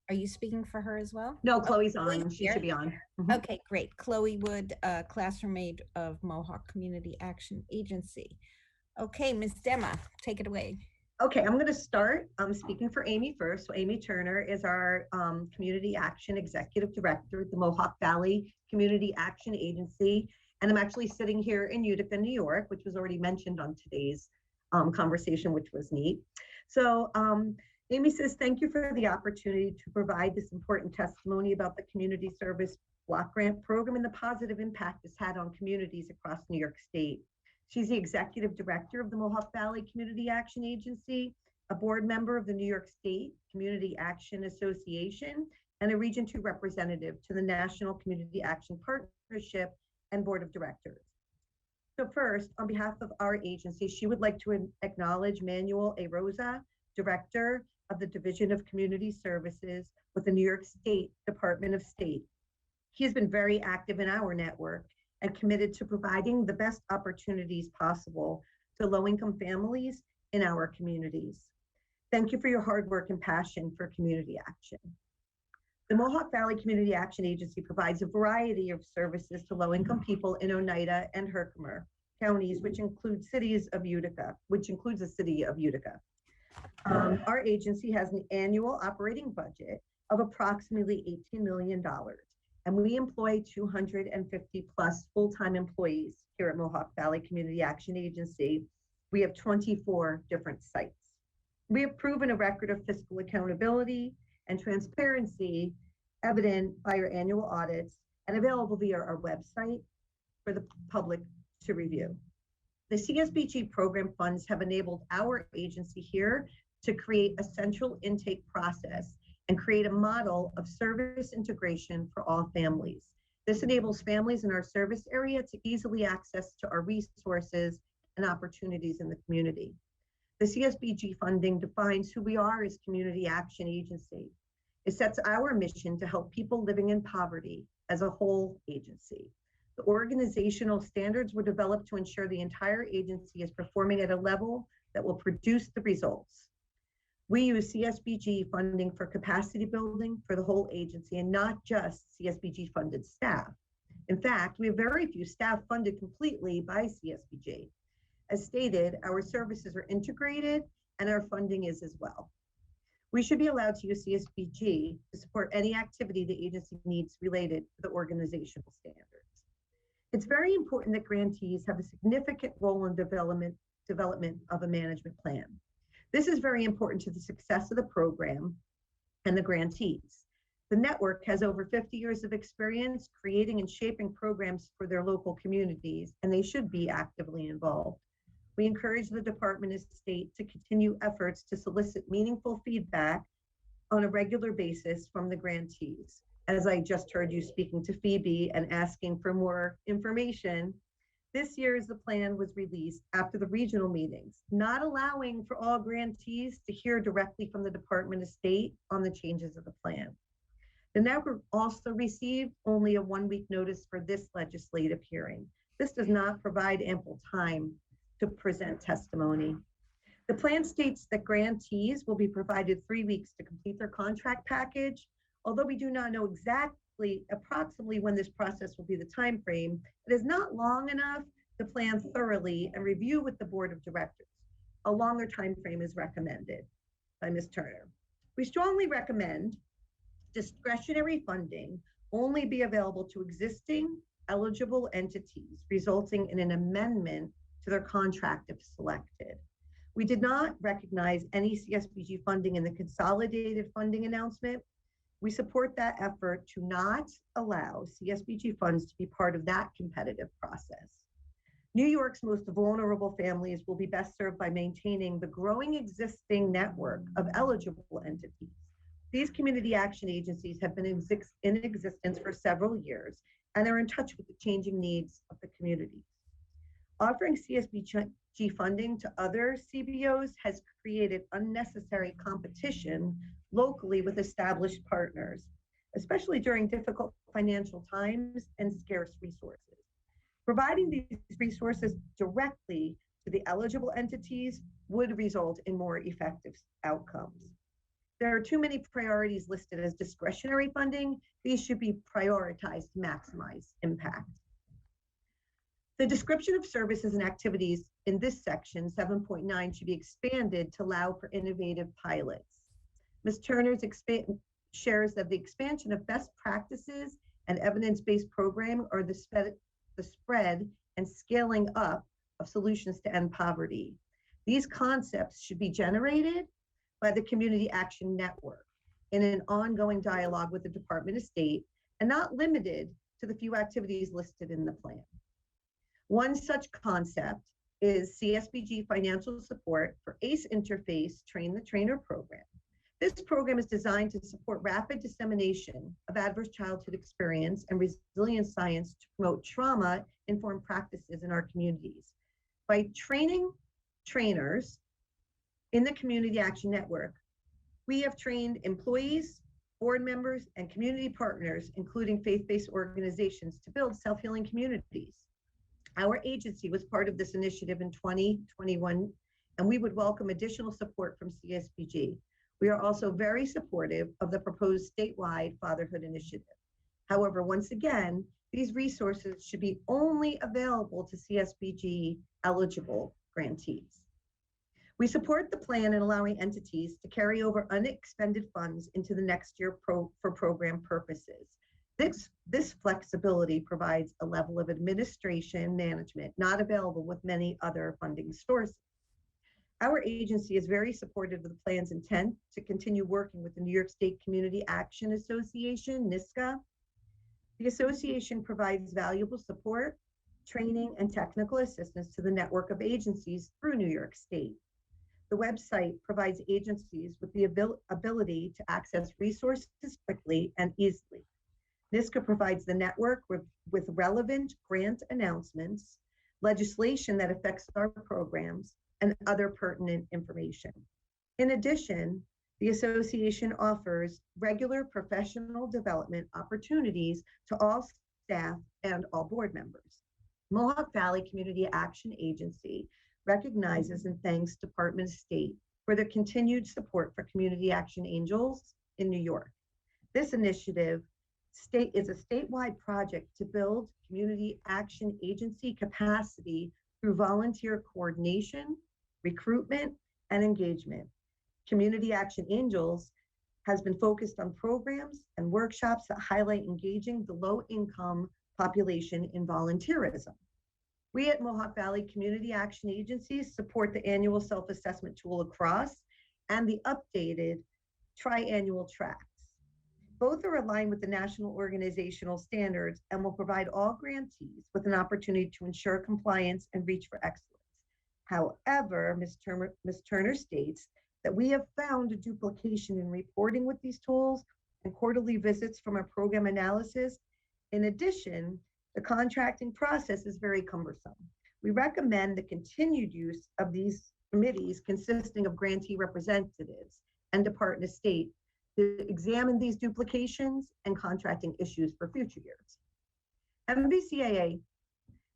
Are you speaking for her as well? No, Chloe's on. She should be on. Okay, great. Chloe Wood, classroom aide of Mohawk Community Action Agency. Okay, Ms. Dema, take it away. Okay, I'm going to start. I'm speaking for Amy first. So Amy Turner is our Community Action Executive Director at the Mohawk Valley Community Action Agency. And I'm actually sitting here in Utica, New York, which was already mentioned on today's conversation, which was neat. So Amy says, thank you for the opportunity to provide this important testimony about the Community Service Block Grant Program and the positive impact it's had on communities across New York State. She's the Executive Director of the Mohawk Valley Community Action Agency, a board member of the New York State Community Action Association, and a Region 2 representative to the National Community Action Partnership and Board of Directors. So first, on behalf of our agency, she would like to acknowledge Manuel A. Rosa, Director of the Division of Community Services with the New York State Department of State. He has been very active in our network and committed to providing the best opportunities possible to low-income families in our communities. Thank you for your hard work and passion for community action. The Mohawk Valley Community Action Agency provides a variety of services to low-income people in Oneida and Herkimer counties, which includes the city of Utica. Our agency has an annual operating budget of approximately $18 million. And we employ 250 plus full-time employees here at Mohawk Valley Community Action Agency. We have 24 different sites. We have proven a record of fiscal accountability and transparency evident by our annual audits and available via our website for the public to review. The CSBG program funds have enabled our agency here to create a central intake process and create a model of service integration for all families. This enables families in our service area to easily access to our resources and opportunities in the community. The CSBG funding defines who we are as Community Action Agency. It sets our mission to help people living in poverty as a whole agency. The organizational standards were developed to ensure the entire agency is performing at a level that will produce the results. We use CSBG funding for capacity building for the whole agency and not just CSBG funded staff. In fact, we have very few staff funded completely by CSBG. As stated, our services are integrated and our funding is as well. We should be allowed to use CSBG to support any activity the agency needs related to the organizational standards. It's very important that grantees have a significant role in development of a management plan. This is very important to the success of the program and the grantees. The network has over 50 years of experience creating and shaping programs for their local communities, and they should be actively involved. We encourage the Department of State to continue efforts to solicit meaningful feedback on a regular basis from the grantees. As I just heard you speaking to Phoebe and asking for more information, this year's the plan was released after the regional meetings, not allowing for all grantees to hear directly from the Department of State on the changes of the plan. The network also received only a 1-week notice for this legislative hearing. This does not provide ample time to present testimony. The plan states that grantees will be provided 3 weeks to complete their contract package. Although we do not know approximately when this process will be the time frame, it is not long enough to plan thoroughly and review with the board of directors. A longer time frame is recommended by Ms. Turner. We strongly recommend discretionary funding only be available to existing eligible entities, resulting in an amendment to their contract if selected. We did not recognize any CSBG funding in the consolidated funding announcement. We support that effort to not allow CSBG funds to be part of that competitive process. New York's most vulnerable families will be best served by maintaining the growing existing network of eligible entities. These community action agencies have been in existence for several years and are in touch with the changing needs of the communities. Offering CSBG funding to other CBOs has created unnecessary competition locally with established partners, especially during difficult financial times and scarce resources. Providing these resources directly to the eligible entities would result in more effective outcomes. There are too many priorities listed as discretionary funding. These should be prioritized to maximize impact. The description of services and activities in this section, 7.9, should be expanded to allow for innovative pilots. Ms. Turner shares that the expansion of best practices and evidence-based program are the spread and scaling up of solutions to end poverty. These concepts should be generated by the Community Action Network in an ongoing dialogue with the Department of State and not limited to the few activities listed in the plan. One such concept is CSBG financial support for ACE Interface Train the Trainer program. This program is designed to support rapid dissemination of adverse childhood experience and resilience science to promote trauma-informed practices in our communities. By training trainers in the Community Action Network, we have trained employees, board members, and community partners, including faith-based organizations, to build self-healing communities. Our agency was part of this initiative in 2021, and we would welcome additional support from CSBG. We are also very supportive of the proposed statewide fatherhood initiative. However, once again, these resources should be only available to CSBG eligible grantees. We support the plan in allowing entities to carry over unexpended funds into the next year for program purposes. This flexibility provides a level of administration management not available with many other funding sources. Our agency is very supportive of the plan's intent to continue working with the New York State Community Action Association, NYSCA. The association provides valuable support, training, and technical assistance to the network of agencies through New York State. The website provides agencies with the ability to access resources quickly and easily. NISCA provides the network with relevant grant announcements, legislation that affects our programs, and other pertinent information. In addition, the association offers regular professional development opportunities to all staff and all board members. Mohawk Valley Community Action Agency recognizes and thanks Department of State for their continued support for Community Action Angels in New York. This initiative is a statewide project to build Community Action Agency capacity through volunteer coordination, recruitment, and engagement. Community Action Angels has been focused on programs and workshops that highlight engaging the low-income population in volunteerism. We at Mohawk Valley Community Action Agencies support the annual self-assessment tool across and the updated tri-annual tracks. Both are aligned with the national organizational standards and will provide all grantees with an opportunity to ensure compliance and reach for excellence. However, Ms. Turner states that we have found a duplication in reporting with these tools and quarterly visits from a program analysis. In addition, the contracting process is very cumbersome. We recommend the continued use of these committees consisting of grantee representatives and Department of State to examine these duplications and contracting issues for future years. MVCAA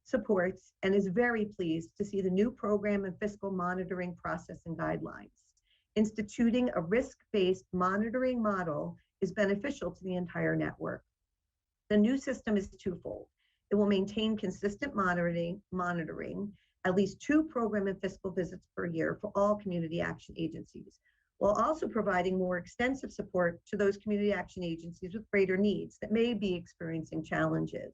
supports and is very pleased to see the new program and fiscal monitoring process and guidelines. Instituting a risk-based monitoring model is beneficial to the entire network. The new system is twofold. It will maintain consistent monitoring, at least 2 program and fiscal visits per year for all community action agencies, while also providing more extensive support to those community action agencies with greater needs that may be experiencing challenges.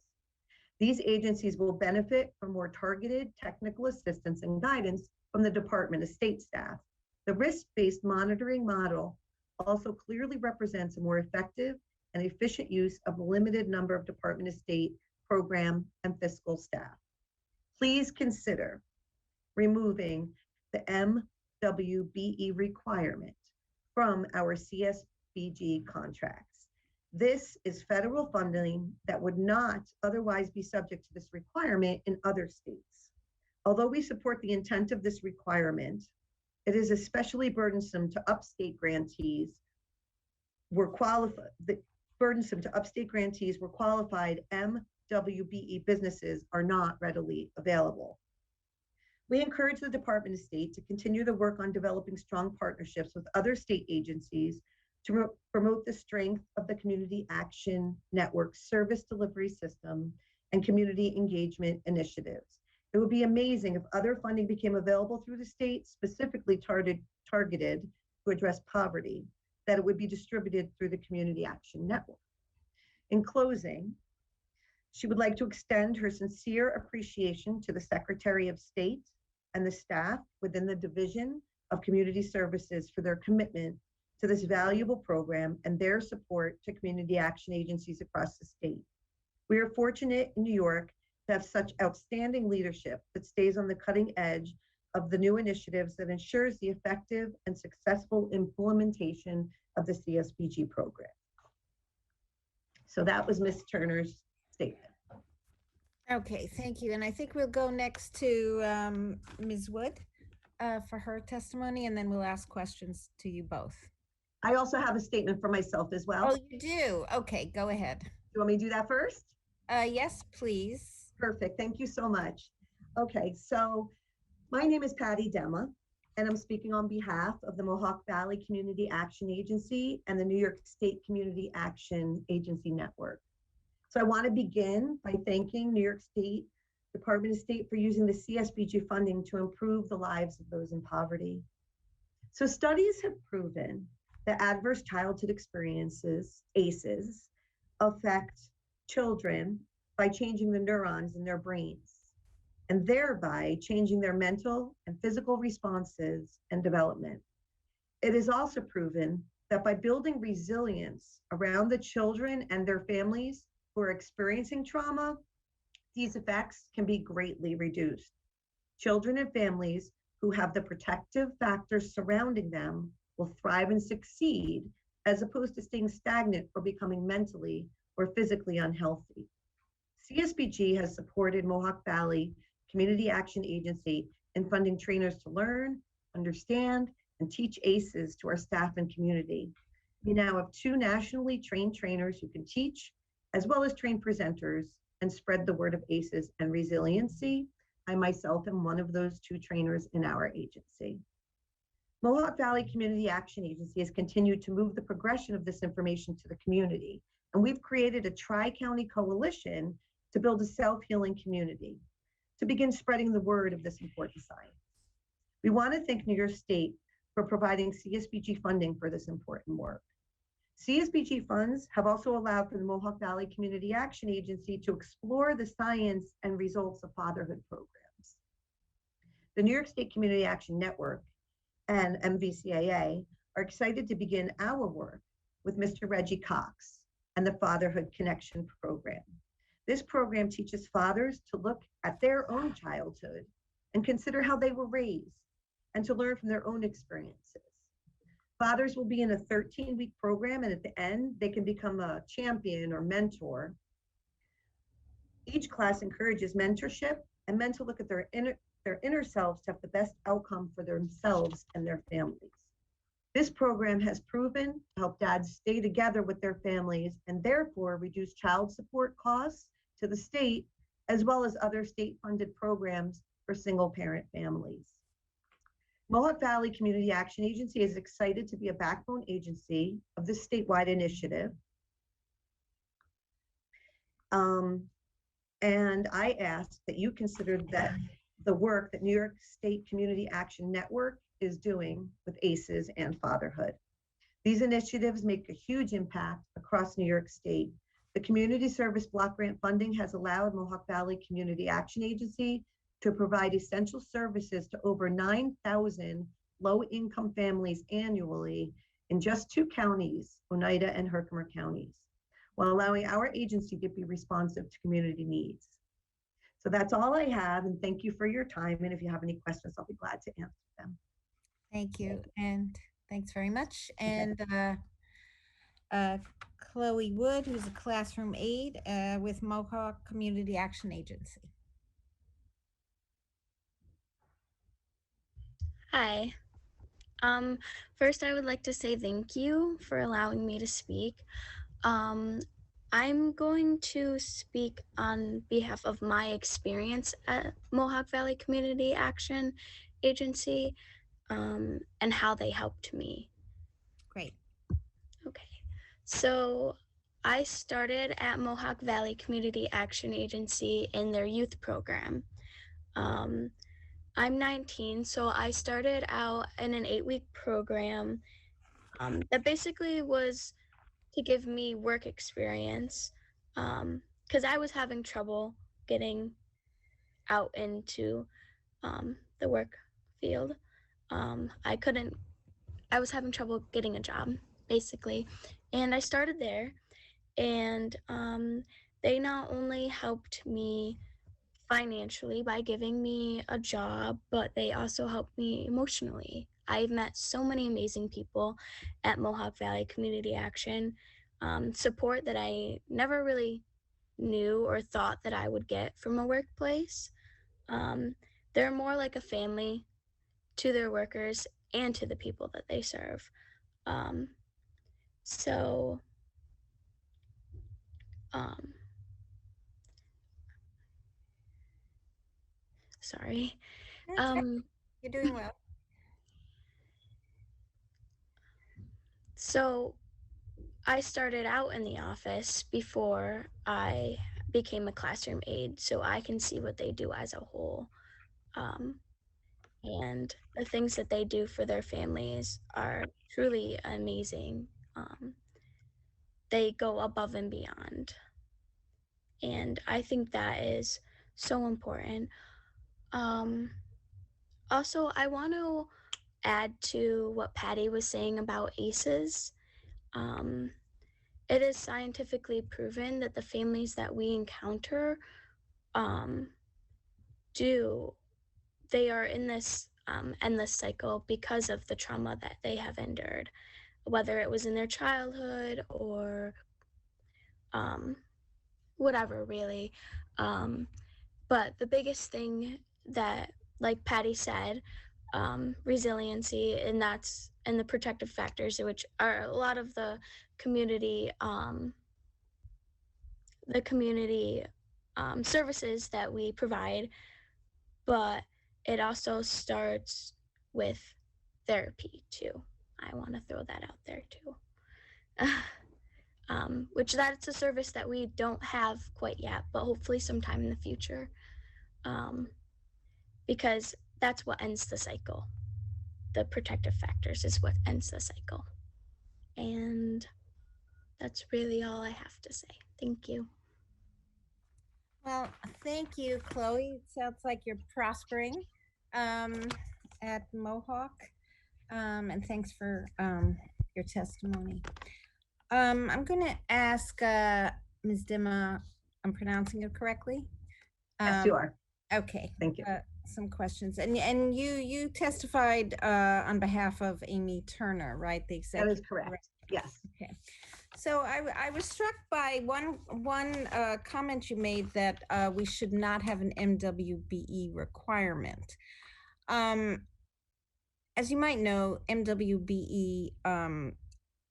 These agencies will benefit from more targeted technical assistance and guidance from the Department of State staff. The risk-based monitoring model also clearly represents a more effective and efficient use of a limited number of Department of State program and fiscal staff. Please consider removing the MWBE requirement from our CSBG contracts. This is federal funding that would not otherwise be subject to this requirement in other states. Although we support the intent of this requirement, it is especially burdensome to upstate grantees were qualified MWBE businesses are not readily available. We encourage the Department of State to continue the work on developing strong partnerships with other state agencies to promote the strength of the Community Action Network service delivery system and community engagement initiatives. It would be amazing if other funding became available through the state, specifically targeted to address poverty, that it would be distributed through the Community Action Network. In closing, she would like to extend her sincere appreciation to the Secretary of State and the staff within the Division of Community Services for their commitment to this valuable program and their support to community action agencies across the state. We are fortunate in New York to have such outstanding leadership that stays on the cutting edge of the new initiatives that ensures the effective and successful implementation of the CSBG program. So that was Ms. Turner's statement. Okay, thank you. And I think we'll go next to Ms. Wood for her testimony, and then we'll ask questions to you both. I also have a statement for myself as well. Oh, you do? Okay, go ahead. Do you want me to do that first? Yes, please. Perfect. Thank you so much. Okay, so my name is Patty Dema, and I'm speaking on behalf of the Mohawk Valley Community Action Agency and the New York State Community Action Agency Network. So I want to begin by thanking New York State Department of State for using the CSBG funding to improve the lives of those in poverty. So studies have proven that adverse childhood experiences, ACEs, affect children by changing the neurons in their brains and thereby changing their mental and physical responses and development. It is also proven that by building resilience around the children and their families who are experiencing trauma, these effects can be greatly reduced. Children and families who have the protective factors surrounding them will thrive and succeed, as opposed to staying stagnant or becoming mentally or physically unhealthy. CSBG has supported Mohawk Valley Community Action Agency in funding trainers to learn, understand, and teach ACEs to our staff and community. We now have 2 nationally trained trainers who can teach, as well as train presenters, and spread the word of ACEs and resiliency. I myself am one of those 2 trainers in our agency. Mohawk Valley Community Action Agency has continued to move the progression of this information to the community, and we've created a tri-county coalition to build a self-healing community, to begin spreading the word of this important science. We want to thank New York State for providing CSBG funding for this important work. CSBG funds have also allowed for the Mohawk Valley Community Action Agency to explore the science and results of fatherhood programs. The New York State Community Action Network and MVCAA are excited to begin our work with Mr. Reggie Cox and the Fatherhood Connection Program. This program teaches fathers to look at their own childhood and consider how they were raised and to learn from their own experiences. Fathers will be in a 13-week program, and at the end, they can become a champion or mentor. Each class encourages mentorship and men to look at their inner selves to have the best outcome for themselves and their families. This program has proven to help dads stay together with their families and therefore reduce child support costs to the state, as well as other state-funded programs for single-parent families. Mohawk Valley Community Action Agency is excited to be a backbone agency of this statewide initiative. And I ask that you consider that the work that New York State Community Action Network is doing with ACEs and fatherhood. These initiatives make a huge impact across New York State. The Community Service Block Grant funding has allowed Mohawk Valley Community Action Agency to provide essential services to over 9,000 low-income families annually in just 2 counties, Oneida and Herkimer counties, while allowing our agency to be responsive to community needs. So that's all I have, and thank you for your time. And if you have any questions, I'll be glad to answer them. Thank you, and thanks very much. And Chloe Wood, who's a classroom aide with Mohawk Community Action Agency. Hi. First, I would like to say thank you for allowing me to speak. I'm going to speak on behalf of my experience at Mohawk Valley Community Action Agency and how they helped me. Great. Okay. So I started at Mohawk Valley Community Action Agency in their youth program. I'm 19, so I started out in an 8-week program that basically was to give me work experience because I was having trouble getting out into the work field. I was having trouble getting a job, basically. And I started there, and they not only helped me financially by giving me a job, but they also helped me emotionally. I've met so many amazing people at Mohawk Valley Community Action, support that I never really knew or thought that I would get from a workplace. They're more like a family to their workers and to the people that they serve. Sorry. You're doing well. So I started out in the office before I became a classroom aide, so I can see what they do as a whole. And the things that they do for their families are truly amazing. They go above and beyond. And I think that is so important. Also, I want to add to what Patty was saying about ACEs. It is scientifically proven that the families that we encounter they are in this end this cycle because of the trauma that they have endured, whether it was in their childhood or whatever, really. But the biggest thing that, like Patty said, resiliency, and the protective factors, which are a lot of the community services that we provide, but it also starts with therapy too. I want to throw that out there too. Which that's a service that we don't have quite yet, but hopefully sometime in the future, because that's what ends the cycle. The protective factors is what ends the cycle. And that's really all I have to say. Thank you. Well, thank you, Chloe. It sounds like you're prospering at Mohawk. And thanks for your testimony. I'm going to ask Ms. Dimma, I'm pronouncing it correctly? Yes, you are. Okay. Thank you. Some questions. And you testified on behalf of Amy Turner, right? The That executive. is correct. Yes. Okay. So I was struck by one comment you made that we should not have an MWBE requirement. As you might know, MWBE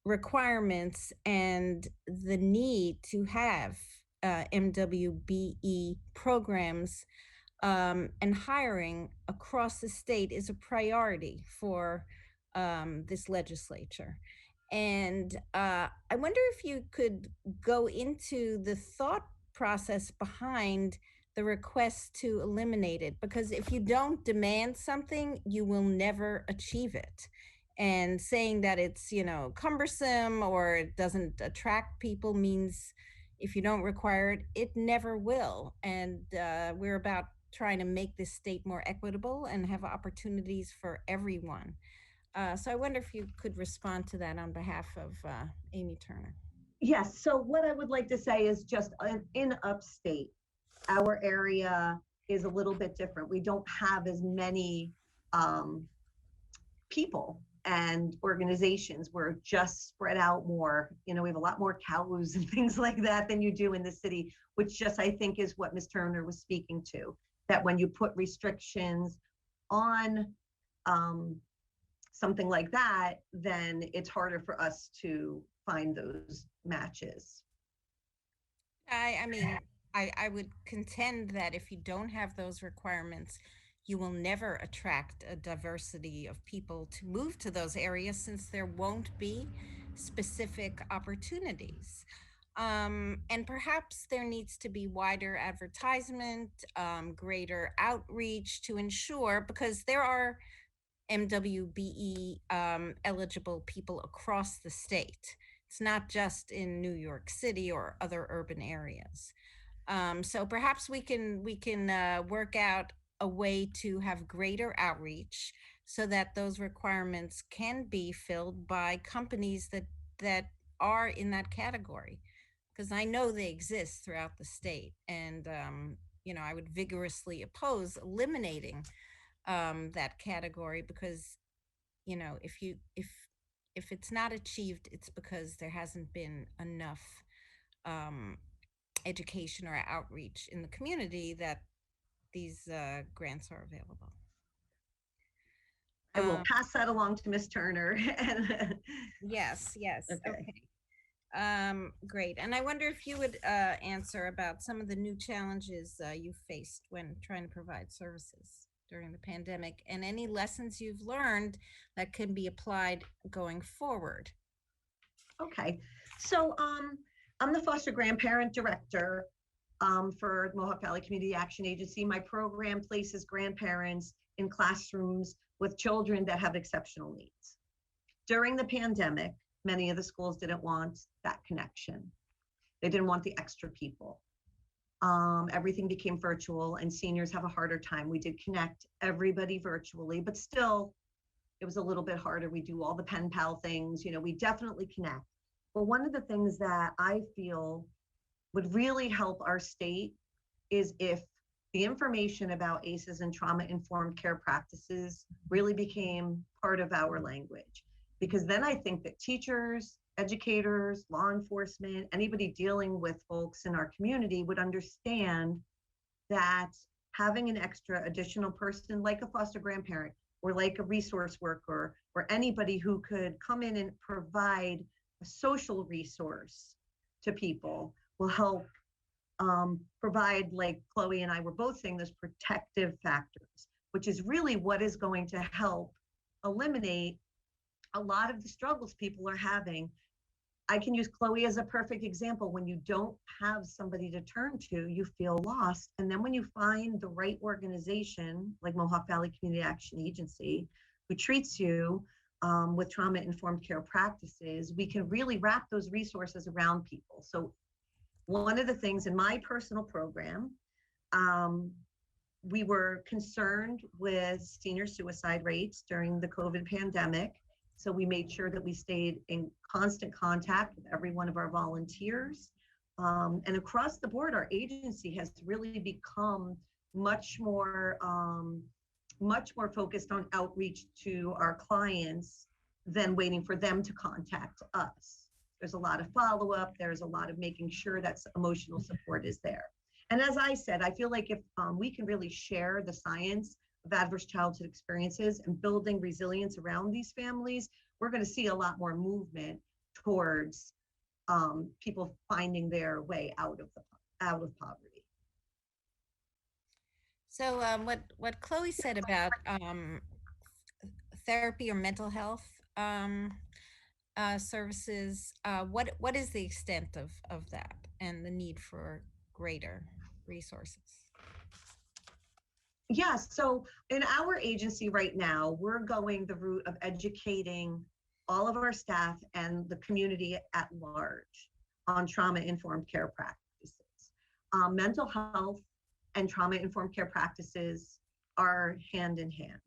requirements and the need to have MWBE programs and hiring across the state is a priority for this legislature. And I wonder if you could go into the thought process behind the request to eliminate it, because if you don't demand something, you will never achieve it. And saying that it's, cumbersome or it doesn't attract people means if you don't require it, it never will. And we're about trying to make this state more equitable and have opportunities for everyone. So I wonder if you could respond to that on behalf of Amy Turner. Yes. So what I would like to say is just in upstate, our area is a little bit different. We don't have as many people and organizations. We're just spread out more. We have a lot more cows and things like that than you do in the city, which just I think is what Ms. Turner was speaking to, that when you put restrictions on something like that, then it's harder for us to find those matches. I would contend that if you don't have those requirements, you will never attract a diversity of people to move to those areas, since there won't be specific opportunities. And perhaps there needs to be wider advertisement, greater outreach to ensure, because there are MWBE eligible people across the state. It's not just in New York City or other urban areas. So perhaps we can work out a way to have greater outreach so that those requirements can be filled by companies that are in that category, because I know they exist throughout the state. And I would vigorously oppose eliminating that category, because if it's not achieved, it's because there hasn't been enough education or outreach in the community that these grants are available. I will pass that along to Ms. Turner. Yes. Okay. Great. And I wonder if you would answer about some of the new challenges you faced when trying to provide services during the pandemic, and any lessons you've learned that can be applied going forward. Okay. So I'm the foster grandparent director for Mohawk Valley Community Action Agency. My program places grandparents in classrooms with children that have exceptional needs. During the pandemic, many of the schools didn't want that connection. They didn't want the extra people. Everything became virtual, and seniors have a harder time. We did connect everybody virtually, but still, it was a little bit harder. We do all the pen pal things, we definitely connect. But one of the things that I feel would really help our state is if the information about ACEs and trauma-informed care practices really became part of our language. Because then I think that teachers, educators, law enforcement, anybody dealing with folks in our community would understand that having an extra additional person like a foster grandparent or like a resource worker or anybody who could come in and provide a social resource to people will help provide, like Chloe and I were both saying, those protective factors, which is really what is going to help eliminate a lot of the struggles people are having. I can use Chloe as a perfect example. When you don't have somebody to turn to, you feel lost. And then when you find the right organization, like Mohawk Valley Community Action Agency, who treats you with trauma-informed care practices, we can really wrap those resources around people. So one of the things in my personal program, we were concerned with senior suicide rates during the COVID pandemic. So we made sure that we stayed in constant contact with every one of our volunteers. And across the board, our agency has really become much more focused on outreach to our clients than waiting for them to contact us. There's a lot of follow-up. There's a lot of making sure that emotional support is there. And as I said, I feel like if we can really share the science of adverse childhood experiences and building resilience around these families, we're going to see a lot more movement towards people finding their way out of poverty. So what Chloe said about therapy or mental health services, what is the extent of that and the need for greater resources? Yeah, so in our agency right now, we're going the route of educating all of our staff and the community at large on trauma-informed care practices. Mental health and trauma-informed care practices are hand in hand.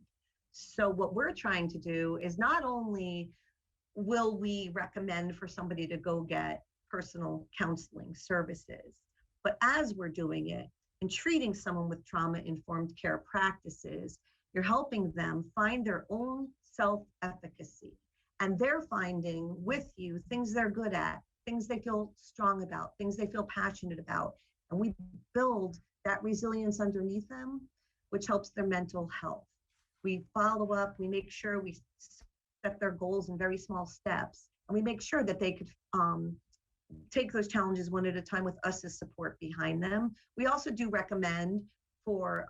So what we're trying to do is not only will we recommend for somebody to go get personal counseling services, but as we're doing it and treating someone with trauma-informed care practices, you're helping them find their own self-efficacy. And they're finding with you things they're good at, things they feel strong about, things they feel passionate about. And we build that resilience underneath them, which helps their mental health. We follow up, we make sure we set their goals in very small steps, and we make sure that they could take those challenges one at a time with us as support behind them. We also do recommend for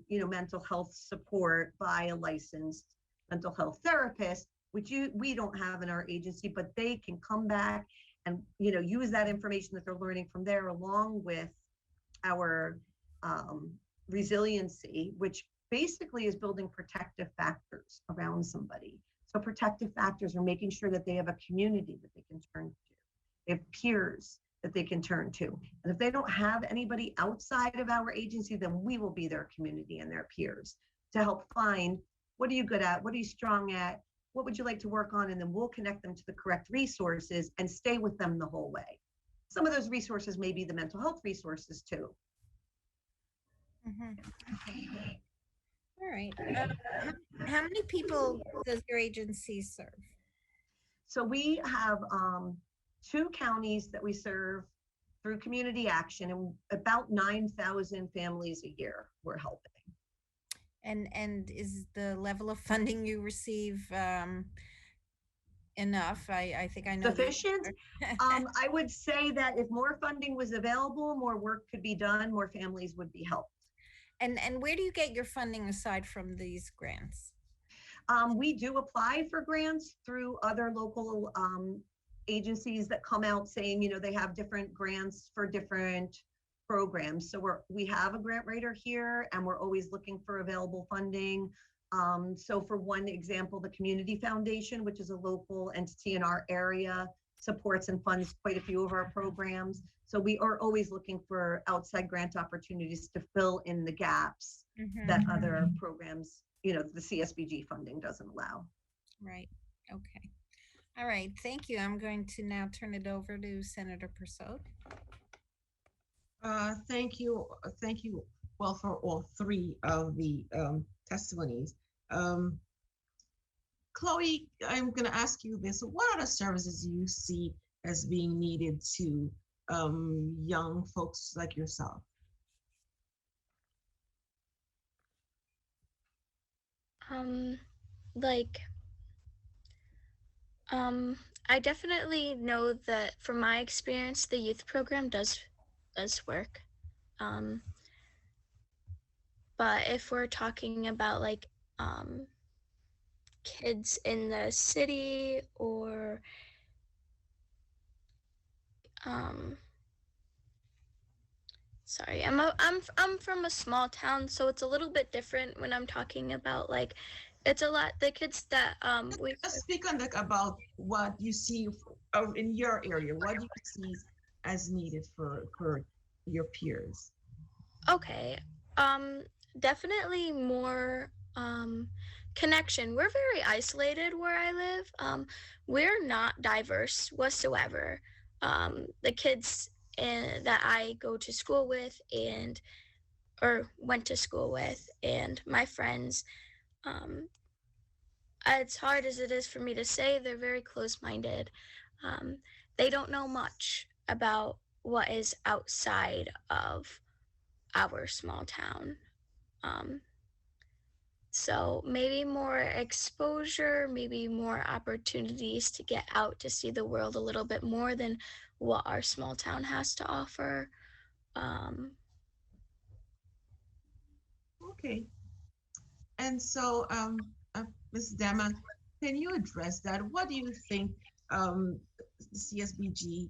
mental health support by a licensed mental health therapist, which we don't have in our agency, but they can come back and use that information that they're learning from there along with our resiliency, which basically is building protective factors around somebody. So protective factors are making sure that they have a community that they can turn to. They have peers that they can turn to. And if they don't have anybody outside of our agency, then we will be their community and their peers to help find, what are you good at? What are you strong at? What would you like to work on? And then we'll connect them to the correct resources and stay with them the whole way. Some of those resources may be the mental health resources too. Mm-hmm. All right. How many people does your agency serve? So we have 2 counties that we serve through community action, and about 9,000 families a year we're helping. And is the level of funding you receive enough? I think I know. Sufficient? I would say that if more funding was available, more work could be done, more families would be helped. And where do you get your funding aside from these grants? We do apply for grants through other local agencies that come out saying, they have different grants for different programs. So we have a grant writer here, and we're always looking for available funding. So for one example, the Community Foundation, which is a local entity in our area, supports and funds quite a few of our programs. So we are always looking for outside grant opportunities to fill in the gaps that other programs, the CSBG funding doesn't allow. Right. Okay. All right. Thank you. I'm going to now turn it over to Senator Persaud. Thank you. Thank you well, for all three of the testimonies. Chloe, I'm going to ask you this. What other services do you see as being needed to young folks like yourself? Like, I definitely know that from my experience, the youth program does work. But if we're talking about like kids in the city or sorry, I'm from a small town, so it's a little bit different when I'm talking about like it's a lot the kids that we speak on about what you see in your area. What do you see as needed for your peers? Okay. Definitely more connection. We're very isolated where I live. We're not diverse whatsoever. The kids that I go to school with or went to school with and my friends, as hard as it is for me to say, they're very close-minded. They don't know much about what is outside of our small town. So maybe more exposure, maybe more opportunities to get out to see the world a little bit more than what our small town has to offer. Okay. And so, Ms. Dema, can you address that? What do you think CSBG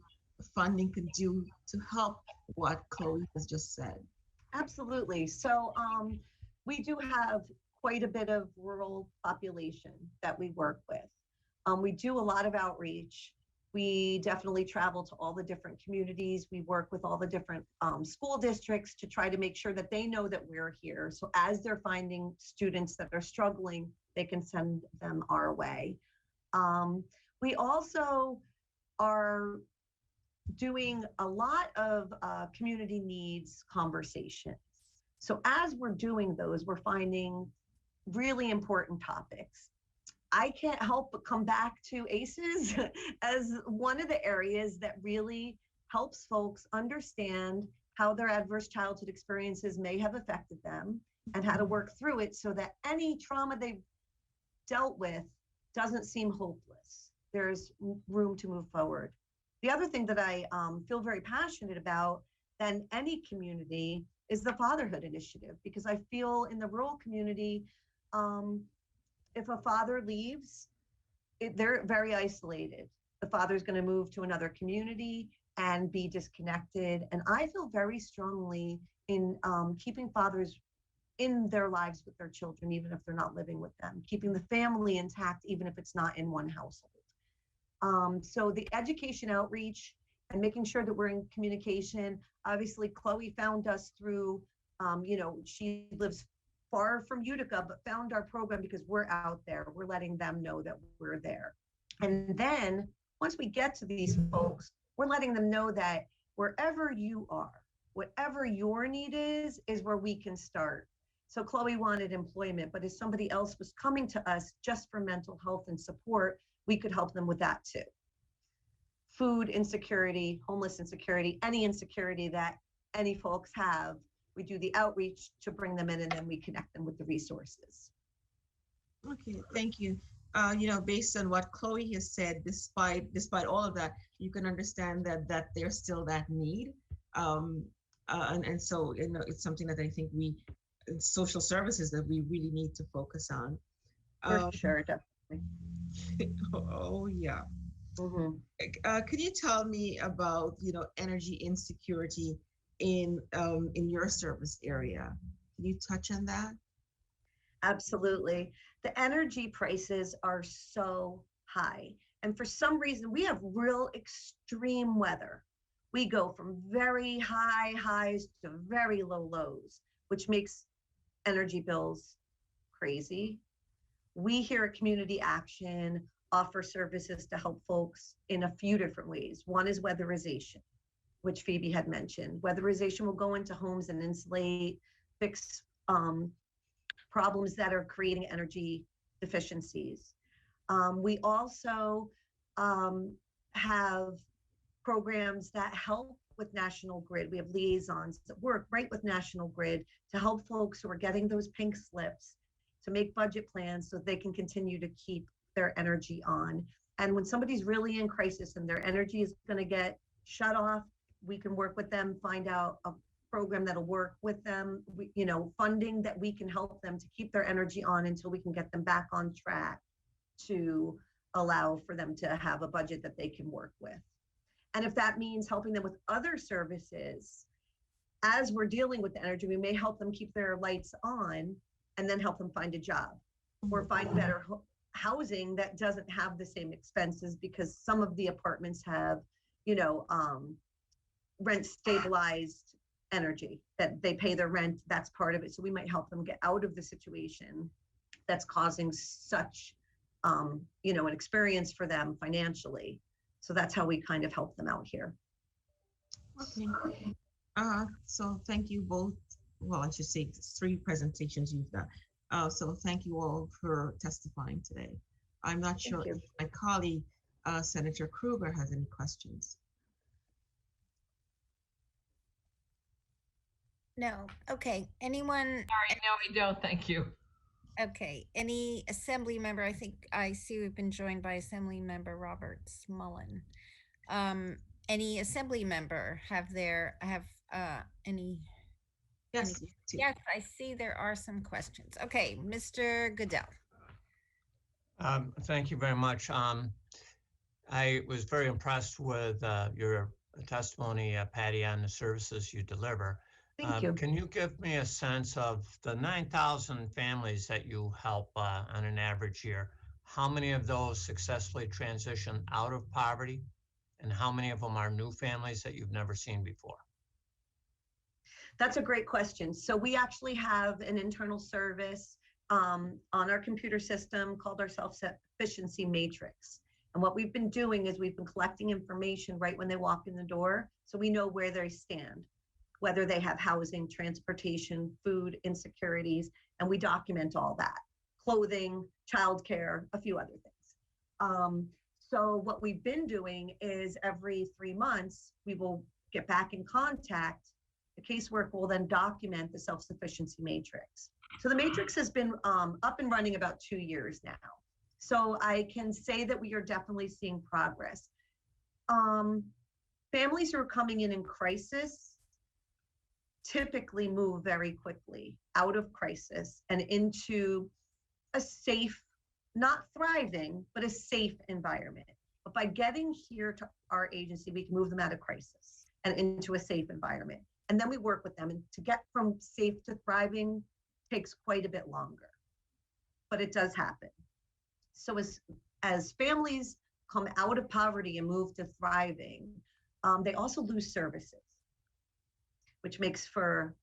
funding could do to help what Chloe has just said? Absolutely. So we do have quite a bit of rural population that we work with. We do a lot of outreach. We definitely travel to all the different communities. We work with all the different school districts to try to make sure that they know that we're here. So as they're finding students that are struggling, they can send them our way. We also are doing a lot of community needs conversations. So as we're doing those, we're finding really important topics. I can't help but come back to ACEs as one of the areas that really helps folks understand how their adverse childhood experiences may have affected them and how to work through it so that any trauma they've dealt with doesn't seem hopeless. There's room to move forward. The other thing that I feel very passionate about than any community is the Fatherhood Initiative, because I feel in the rural community, if a father leaves, they're very isolated. The father's going to move to another community and be disconnected. And I feel very strongly in keeping fathers in their lives with their children, even if they're not living with them, keeping the family intact, even if it's not in one household. So the education outreach and making sure that we're in communication. Obviously, Chloe found us through, she lives far from Utica, but found our program because we're out there. We're letting them know that we're there. And then once we get to these folks, we're letting them know that wherever you are, whatever your need is where we can start. So Chloe wanted employment, but if somebody else was coming to us just for mental health and support, we could help them with that too. Food insecurity, homeless insecurity, any insecurity that any folks have, we do the outreach to bring them in and then we connect them with the resources. Okay, thank you. Based on what Chloe has said, despite all of that, you can understand that there's still that need. And so, it's something that I think we, in social services, that we really need to focus on. For sure, definitely. Oh, yeah. Mm-hmm. Could you tell me about, energy insecurity in your service area? Can you touch on that? Absolutely. The energy prices are so high. And for some reason, we have real extreme weather. We go from very high highs to very low lows, which makes energy bills crazy. We here at Community Action offer services to help folks in a few different ways. One is weatherization, which Phoebe had mentioned. Weatherization will go into homes and insulate fix problems that are creating energy deficiencies. We also have programs that help with National Grid. We have liaisons that work right with National Grid to help folks who are getting those pink slips to make budget plans so they can continue to keep their energy on. And when somebody's really in crisis and their energy is going to get shut off, we can work with them, find out a program that'll work with them, funding that we can help them to keep their energy on until we can get them back on track to allow for them to have a budget that they can work with. And if that means helping them with other services, as we're dealing with the energy, we may help them keep their lights on and then help them find a job or find better housing that doesn't have the same expenses, because some of the apartments have, rent stabilized energy that they pay their rent. That's part of it. So we might help them get out of the situation that's causing such, an experience for them financially. So that's how we kind of help them out here. Okay. So thank you both. Well, I should say 3 presentations you've done. So thank you all for testifying today. I'm not sure if my colleague, Senator Krueger, has any questions. No. Okay. Anyone? Sorry, no, we don't. Thank you. Okay. Any assembly member? I think I see we've been joined by Assembly Member Robert Smullen. Any assembly member have any? Yes. Yes, I see there are some questions. Okay, Mr. Goodell. Thank you very much. I was very impressed with your testimony, Patty, on the services you deliver. Thank you. Can you give me a sense of the 9,000 families that you help on an average year? How many of those successfully transition out of poverty? And how many of them are new families that you've never seen before? That's a great question. So we actually have an internal service on our computer system called our self-sufficiency matrix. And what we've been doing is we've been collecting information right when they walk in the door, so we know where they stand, whether they have housing, transportation, food insecurities, and we document all that. Clothing, childcare, a few other things. So what we've been doing is every 3 months, we will get back in contact. The caseworker will then document the self-sufficiency matrix. So the matrix has been up and running about 2 years now. So I can say that we are definitely seeing progress. Families who are coming in crisis typically move very quickly out of crisis and into a safe, not thriving, but a safe environment. But by getting here to our agency, we can move them out of crisis and into a safe environment. And then we work with them. And to get from safe to thriving takes quite a bit longer, but it does happen. So as families come out of poverty and move to thriving, they also lose services, which makes for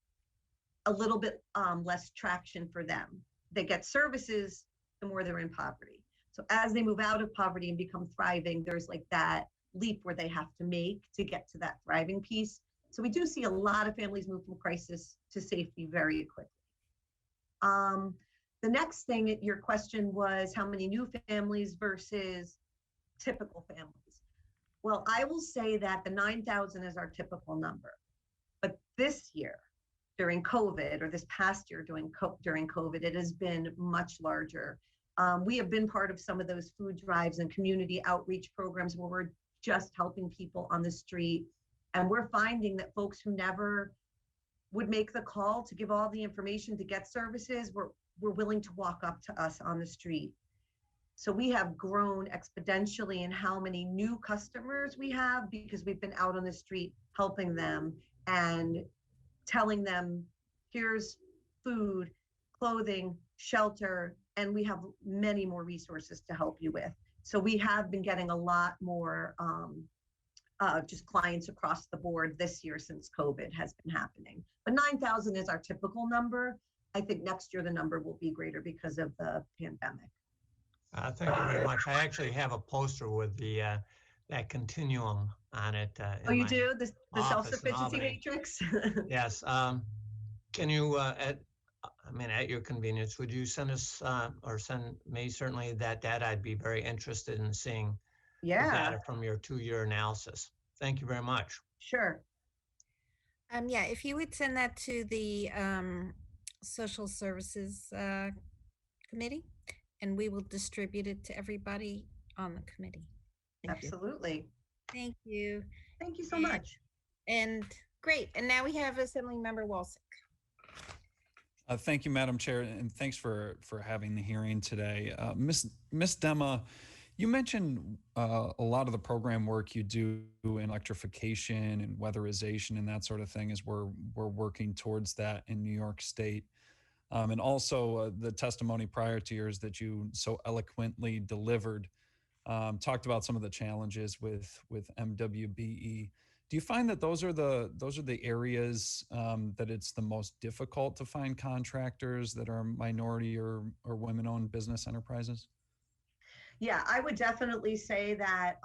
a little bit less traction for them. They get services the more they're in poverty. So as they move out of poverty and become thriving, there's like that leap where they have to make to get to that thriving piece. So we do see a lot of families move from crisis to safety very quickly. The next thing, your question was how many new families versus typical families. Well, I will say that the 9,000 is our typical number. But this year, during COVID, or this past year during COVID, it has been much larger. We have been part of some of those food drives and community outreach programs where we're just helping people on the street. And we're finding that folks who never would make the call to give all the information to get services, we're willing to walk up to us on the street. So we have grown exponentially in how many new customers we have because we've been out on the street helping them and telling them, here's food, clothing, shelter, and we have many more resources to help you with. So we have been getting a lot more just clients across the board this year since COVID has been happening. But 9,000 is our typical number. I think next year the number will be greater because of the pandemic. Thank you very much. I actually have a poster with that continuum on it. Oh, you do? The self-sufficiency matrix? Yes. Can you, at your convenience, would you send us or send me certainly that data? I'd be very interested in seeing the Yeah, data from your 2-year analysis. Thank you very much. sure. Yeah, if you would send that to the Social Services Committee, and we will distribute it to everybody on the committee. Thank you. Absolutely. Thank you. Thank you so much. And great. And now we have Assembly Member Walsick. Thank you, Madam Chair, and thanks for having the hearing today. Ms. Dema, you mentioned a lot of the program work you do in electrification and weatherization and that sort of thing as we're working towards that in New York State. And also the testimony prior to yours that you so eloquently delivered talked about some of the challenges with MWBE. Do you find that those are the areas that it's the most difficult to find contractors that are minority or women-owned business enterprises? Yeah, I would definitely say that,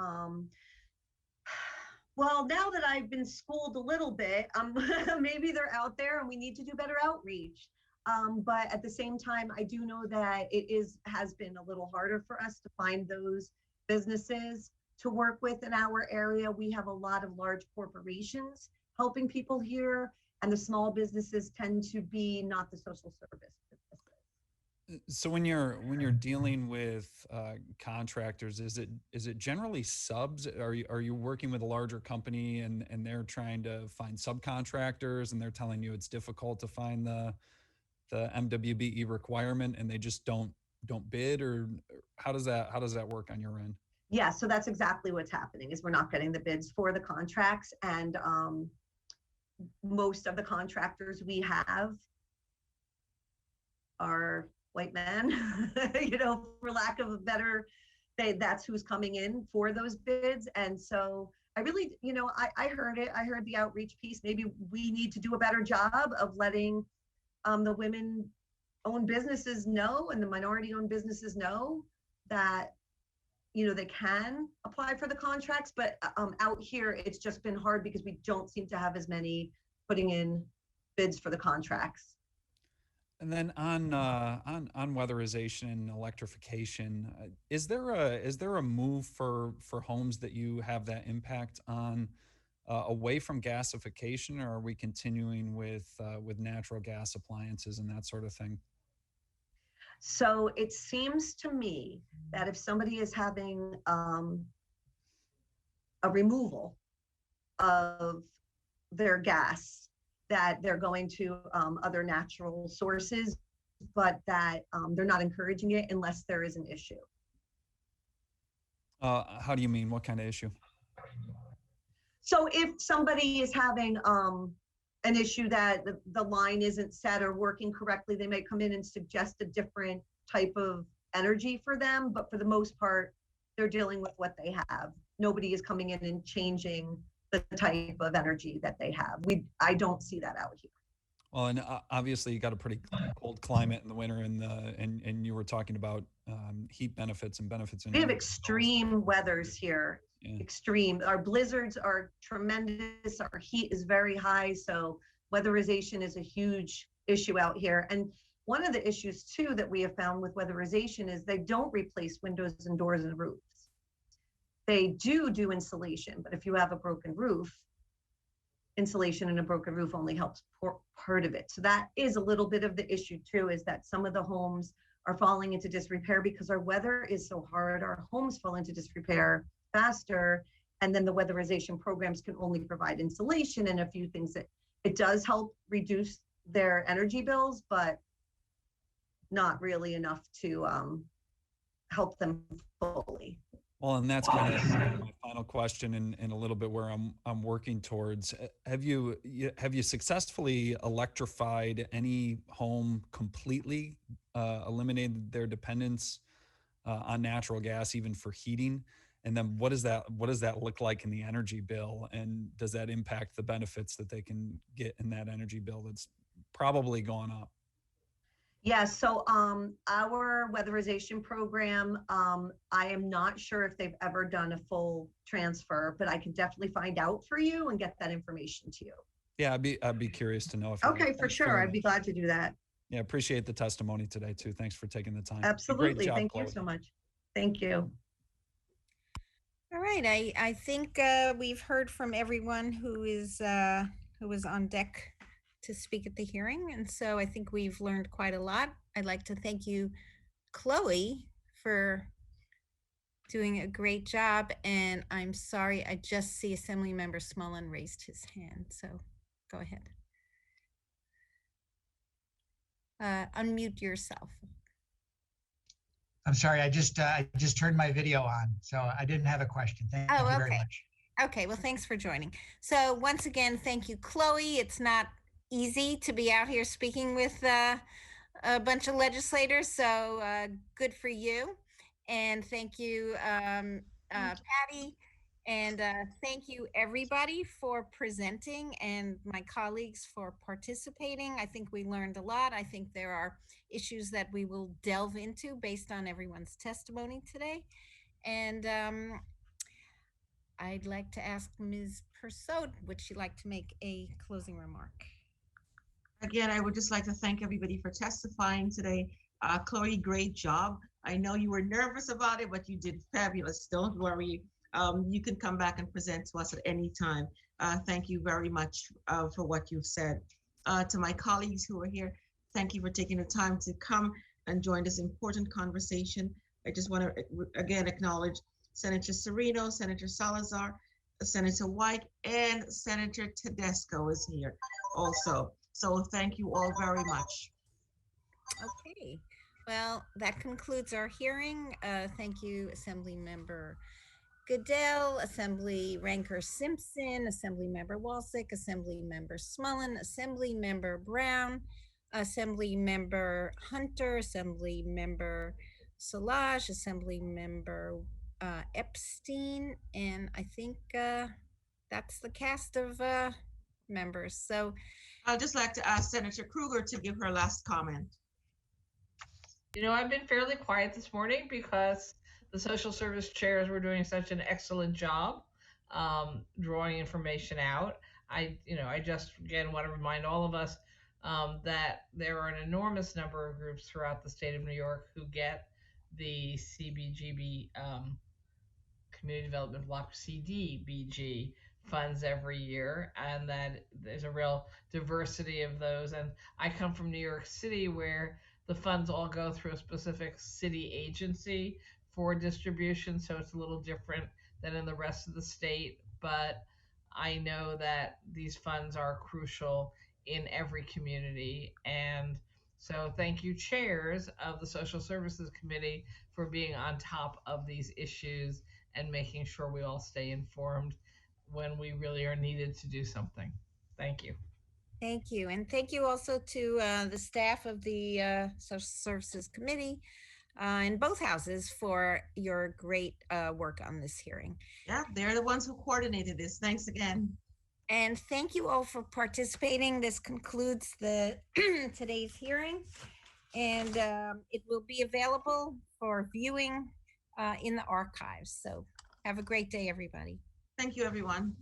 well, now that I've been schooled a little bit, maybe they're out there and we need to do better outreach. But at the same time, I do know that has been a little harder for us to find those businesses to work with in our area. We have a lot of large corporations helping people here, and the small businesses tend to be not the social service businesses. So when you're dealing with contractors, is it generally subs? Are you working with a larger company and they're trying to find subcontractors and they're telling you it's difficult to find the MWBE requirement and they just don't bid, or how does that work on your end? Yeah, so that's exactly what's happening is we're not getting the bids for the contracts, and most of the contractors we have are white men, for lack of a better, that's who's coming in for those bids. And so I really, I heard it. I heard the outreach piece. Maybe we need to do a better job of letting the women-owned businesses know and the minority-owned businesses know that, they can apply for the contracts. But out here, it's just been hard because we don't seem to have as many putting in bids for the contracts. And then on weatherization and electrification, is there a move for homes that you have that impact on away from gasification, or are we continuing with natural gas appliances and that sort of thing? So it seems to me that if somebody is having a removal of their gas, that they're going to other natural sources, but that they're not encouraging it unless there is an issue. How do you mean? What kind of issue? So if somebody is having an issue that the line isn't set or working correctly, they may come in and suggest a different type of energy for them. But for the most part, they're dealing with what they have. Nobody is coming in and changing the type of energy that they have. I don't see that out here. Well, and obviously you got a pretty cold climate in the winter, and you were talking about heat benefits and benefits. We have extreme weathers here. Yeah. Extreme. Our blizzards are tremendous. Our heat is very high. So weatherization is a huge issue out here. And one of the issues too that we have found with weatherization is they don't replace windows and doors and roofs. They do insulation, but if you have a broken roof, insulation in a broken roof only helps part of it. So that is a little bit of the issue too, is that some of the homes are falling into disrepair because our weather is so hard. Our homes fall into disrepair faster, and then the weatherization programs can only provide insulation and a few things that it does help reduce their energy bills, but not really enough to help them fully. Well, and that's kind of my final question, and a little bit where I'm working towards. Have you successfully electrified any home completely, eliminated their dependence on natural gas, even for heating? And then what does that look like in the energy bill? And does that impact the benefits that they can get in that energy bill that's probably gone up? Yeah, so our weatherization program, I am not sure if they've ever done a full transfer, but I can definitely find out for you and get that information to you. Yeah, I'd be curious to know if. Okay, for sure. I'd be glad to do that. Yeah, appreciate the testimony today too. Thanks for taking the time. Absolutely. Great job, Thank Chloe. you so much. Thank you. All right, I think we've heard from everyone who is on deck to speak at the hearing, and so I think we've learned quite a lot. I'd like to thank you, Chloe, for doing a great job, and I'm sorry, I just see Assemblymember Smullen raised his hand, so go ahead. Unmute yourself. I'm sorry, I just turned my video on, so I didn't have a question. Thank you very much. Okay, well, thanks for joining. So once again, thank you, Chloe. It's not easy to be out here speaking with a bunch of legislators, so good for you. And thank you, Patty. And thank you, everybody, for presenting and my colleagues for participating. I think we learned a lot. I think there are issues that we will delve into based on everyone's testimony today. And I'd like to ask Ms. Persaud, would she like to make a closing remark? Again, I would just like to thank everybody for testifying today. Chloe, great job. I know you were nervous about it, but you did fabulous. Don't worry. You can come back and present to us at any time. Thank you very much for what you've said. To my colleagues who are here, thank you for taking the time to come and join this important conversation. I just want to again acknowledge Senator Serino, Senator Salazar, Senator White, and Senator Tedesco is here also. So thank you all very much. Okay, well, that concludes our hearing. Thank you, Assemblymember Goodell, Assembly Ranker Simpson, Assemblymember Walsick, Assemblymember Smullen, Assemblymember Brown, Assemblymember Hunter, Assemblymember Solage, Assemblymember Epstein, and I think that's the cast of members. So I'd just like to ask Senator Krueger to give her last comment. You know, I've been fairly quiet this morning because the social service chairs were doing such an excellent job drawing information out. I just again want to remind all of us that there are an enormous number of groups throughout the state of New York who get the CBGB Community Development Block CDBG funds every year, and that there's a real diversity of those. And I come from New York City, where the funds all go through a specific city agency for distribution, so it's a little different than in the rest of the state. But I know that these funds are crucial in every community. And so thank you, chairs of the Social Services Committee, for being on top of these issues and making sure we all stay informed when we really are needed to do something. Thank you. thank you. And thank you also to the staff of the Social Services Committee in both houses for your great work on this hearing. Yeah, they're the ones who coordinated this. Thanks again. And thank you all for participating. This concludes the today's hearing, and it will be available for viewing in the archives. So have a great day, everybody. Thank you, everyone.